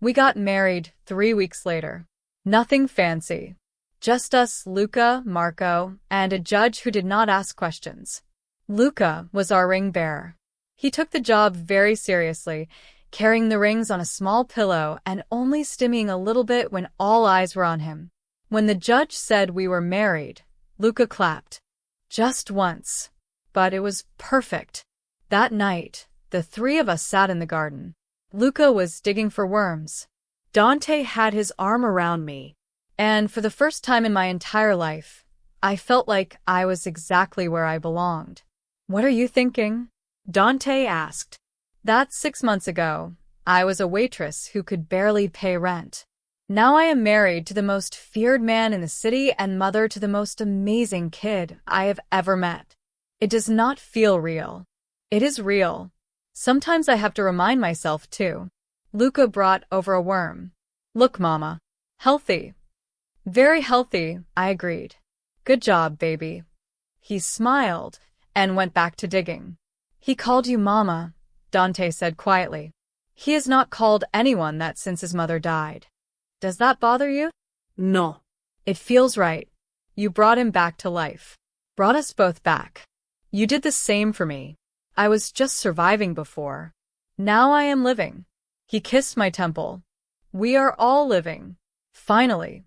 We got married 3 weeks later. Nothing fancy. Just us, Luca, Marco, and a judge who did not ask questions. Luca was our ring bearer. He took the job very seriously, carrying the rings on a small pillow and only stimming a little bit when all eyes were on him. When the judge said we were married, Luca clapped. Just once. But it was perfect. That night, the three of us sat in the garden. Luca was digging for worms. Dante had his arm around me. And for the first time in my entire life, I felt like I was exactly where I belonged. What are you thinking? Dante asked. That's 6 months ago. I was a waitress who could barely pay rent. Now I am married to the most feared man in the city and mother to the most amazing kid I have ever met. It does not feel real. It is real. Sometimes I have to remind myself too. Luca brought over a worm. Look, Mama. Healthy. Very healthy, I agreed. Good job, baby. He smiled and went back to digging. He called you Mama, Dante said quietly. He has not called anyone that since his mother died. Does that bother you? No. It feels right. You brought him back to life. Brought us both back. You did the same for me. I was just surviving before. Now I am living. He kissed my temple. We are all living. Finally.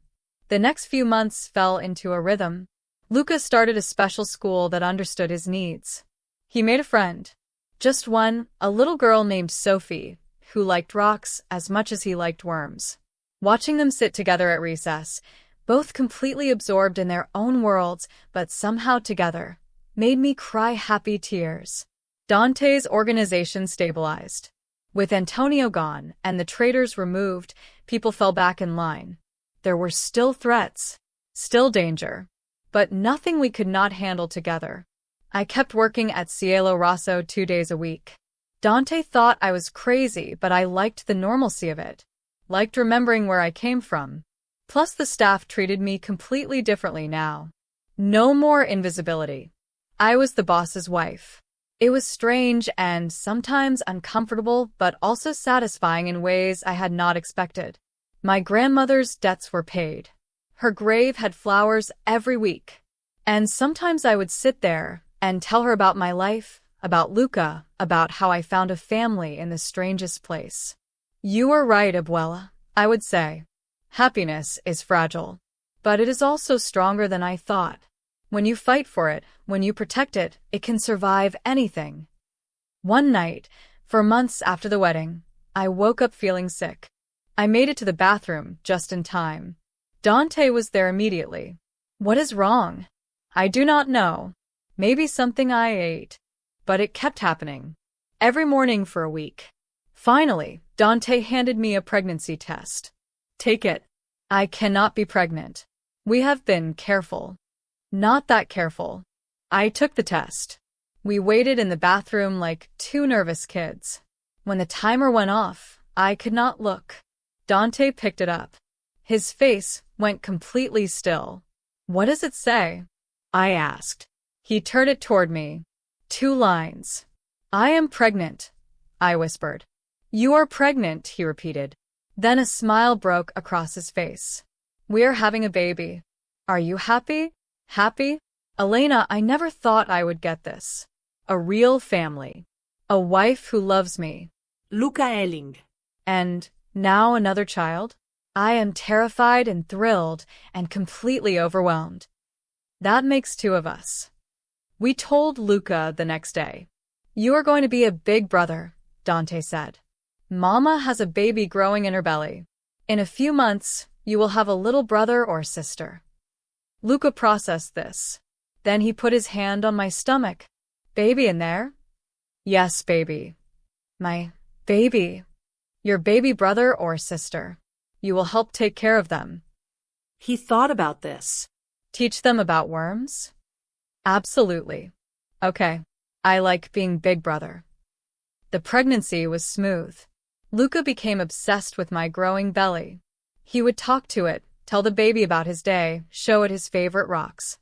The next few months fell into a rhythm. Luca started a special school that understood his needs. He made a friend. Just one, a little girl named Sophie, who liked rocks as much as he liked worms. Watching them sit together at recess, both completely absorbed in their own worlds, but somehow together, made me cry happy tears. Dante's organization stabilized. With Antonio gone and the traitors removed, people fell back in line. There were still threats, still danger, but nothing we could not handle together. I kept working at Cielo Rosso 2 days a week. Dante thought I was crazy, but I liked the normalcy of it. Liked remembering where I came from. Plus the staff treated me completely differently now. No more invisibility. I was the boss's wife. It was strange and sometimes uncomfortable, but also satisfying in ways I had not expected. My grandmother's debts were paid. Her grave had flowers every week. And sometimes I would sit there and tell her about my life, about Luca, about how I found a family in the strangest place. You were right, Abuela, I would say. Happiness is fragile. But it is also stronger than I thought. When you fight for it, when you protect it, it can survive anything. One night, for months after the wedding, I woke up feeling sick. I made it to the bathroom just in time. Dante was there immediately. What is wrong? I do not know. Maybe something I ate. But it kept happening. Every morning for a week. Finally, Dante handed me a pregnancy test. Take it. I cannot be pregnant. We have been careful. Not that careful. I took the test. We waited in the bathroom like 2 nervous kids. When the timer went off, I could not look. Dante picked it up. His face went completely still. What does it say? I asked. He turned it toward me. 2 lines. I am pregnant, I whispered. You are pregnant, he repeated. Then a smile broke across his face. We are having a baby. Are you happy? Happy? Elena, I never thought I would get this. A real family. A wife who loves me. Luca Elling. And now another child? I am terrified and thrilled and completely overwhelmed. That makes 2 of us. We told Luca the next day. You are going to be a big brother, Dante said. Mama has a baby growing in her belly. In a few months, you will have a little brother or sister. Luca processed this. Then he put his hand on my stomach. Baby in there? Yes, baby. My baby. Your baby brother or sister. You will help take care of them. He thought about this. Teach them about worms? Absolutely. Okay. I like being big brother. The pregnancy was smooth. Luca became obsessed with my growing belly. He would talk to it, tell the baby about his day, show it his favorite rocks.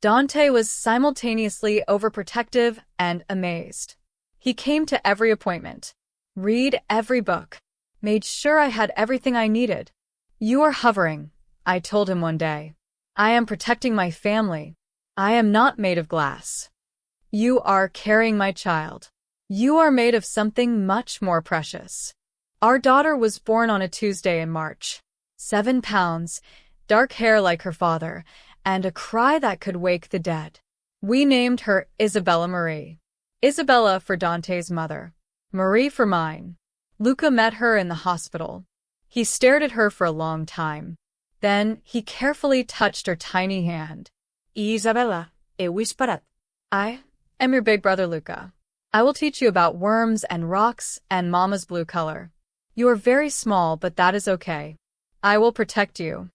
Dante was simultaneously overprotective and amazed. He came to every appointment, read every book, made sure I had everything I needed. You are hovering, I told him one day. I am protecting my family. I am not made of glass. You are carrying my child. You are made of something much more precious. Our daughter was born on a Tuesday in March. 7 pounds, dark hair like her father, and a cry that could wake the dead. We named her Isabella Marie. Isabella for Dante's mother, Marie for mine. Luca met her in the hospital. He stared at her for a long time. Then he carefully touched her tiny hand. Isabella, he whispered. I am your big brother Luca. I will teach you about worms and rocks and Mama's blue color. You are very small, but that is okay. I will protect you.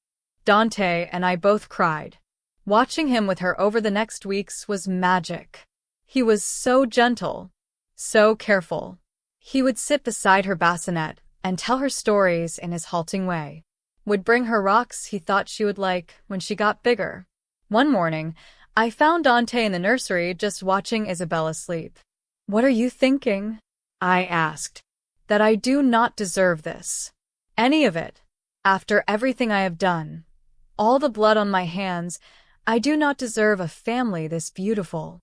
Dante and I both cried. Watching him with her over the next weeks was magic. He was so gentle, so careful. He would sit beside her bassinet and tell her stories in his halting way. Would bring her rocks he thought she would like when she got bigger. One morning, I found Dante in the nursery just watching Isabella sleep. What are you thinking? I asked. That I do not deserve this. Any of it. After everything I have done. All the blood on my hands, I do not deserve a family this beautiful.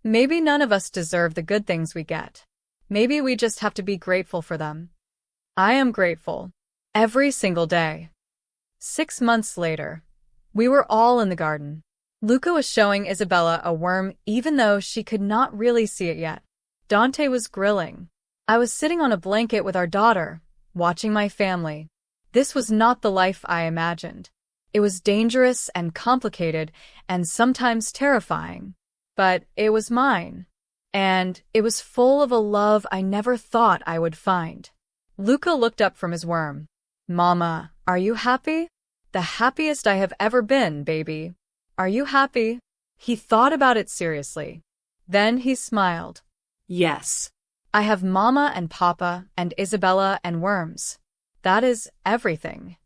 Maybe none of us deserve the good things we get. Maybe we just have to be grateful for them. I am grateful. Every single day. 6 months later, we were all in the garden. Luca was showing Isabella a worm even though she could not really see it yet. Dante was grilling. I was sitting on a blanket with our daughter, watching my family. This was not the life I imagined. It was dangerous and complicated and sometimes terrifying. But it was mine. And it was full of a love I never thought I would find. Luca looked up from his worm. Mama, are you happy? The happiest I have ever been, baby. Are you happy? He thought about it seriously. Then he smiled. Yes. I have Mama and Papa and Isabella and worms. That is everything.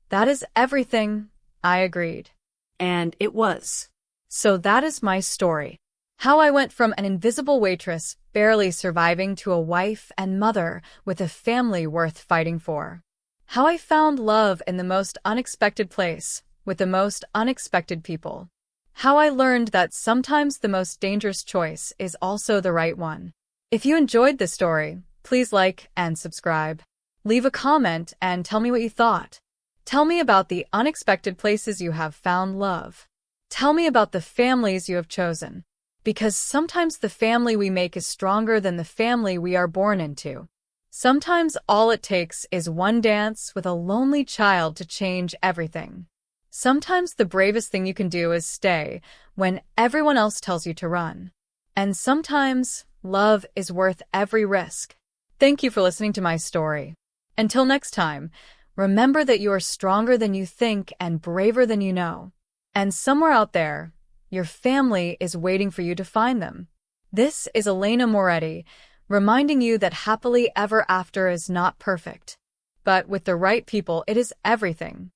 That is everything, I agreed. And it was. So that is my story. How I went from an invisible waitress barely surviving to a wife and mother with a family worth fighting for. How I found love in the most unexpected place, with the most unexpected people. How I learned that sometimes the most dangerous choice is also the right one. If you enjoyed this story, please like and subscribe. Leave a comment and tell me what you thought. Tell me about the unexpected places you have found love. Tell me about the families you have chosen. Because sometimes the family we make is stronger than the family we are born into. Sometimes all it takes is one dance with a lonely child to change everything. Sometimes the bravest thing you can do is stay when everyone else tells you to run. And sometimes love is worth every risk. Thank you for listening to my story. Until next time, remember that you are stronger than you think and braver than you know. And somewhere out there, your family is waiting for you to find them. This is Elena Moretti, reminding you that happily ever after is not perfect. But with the right people, it is everything.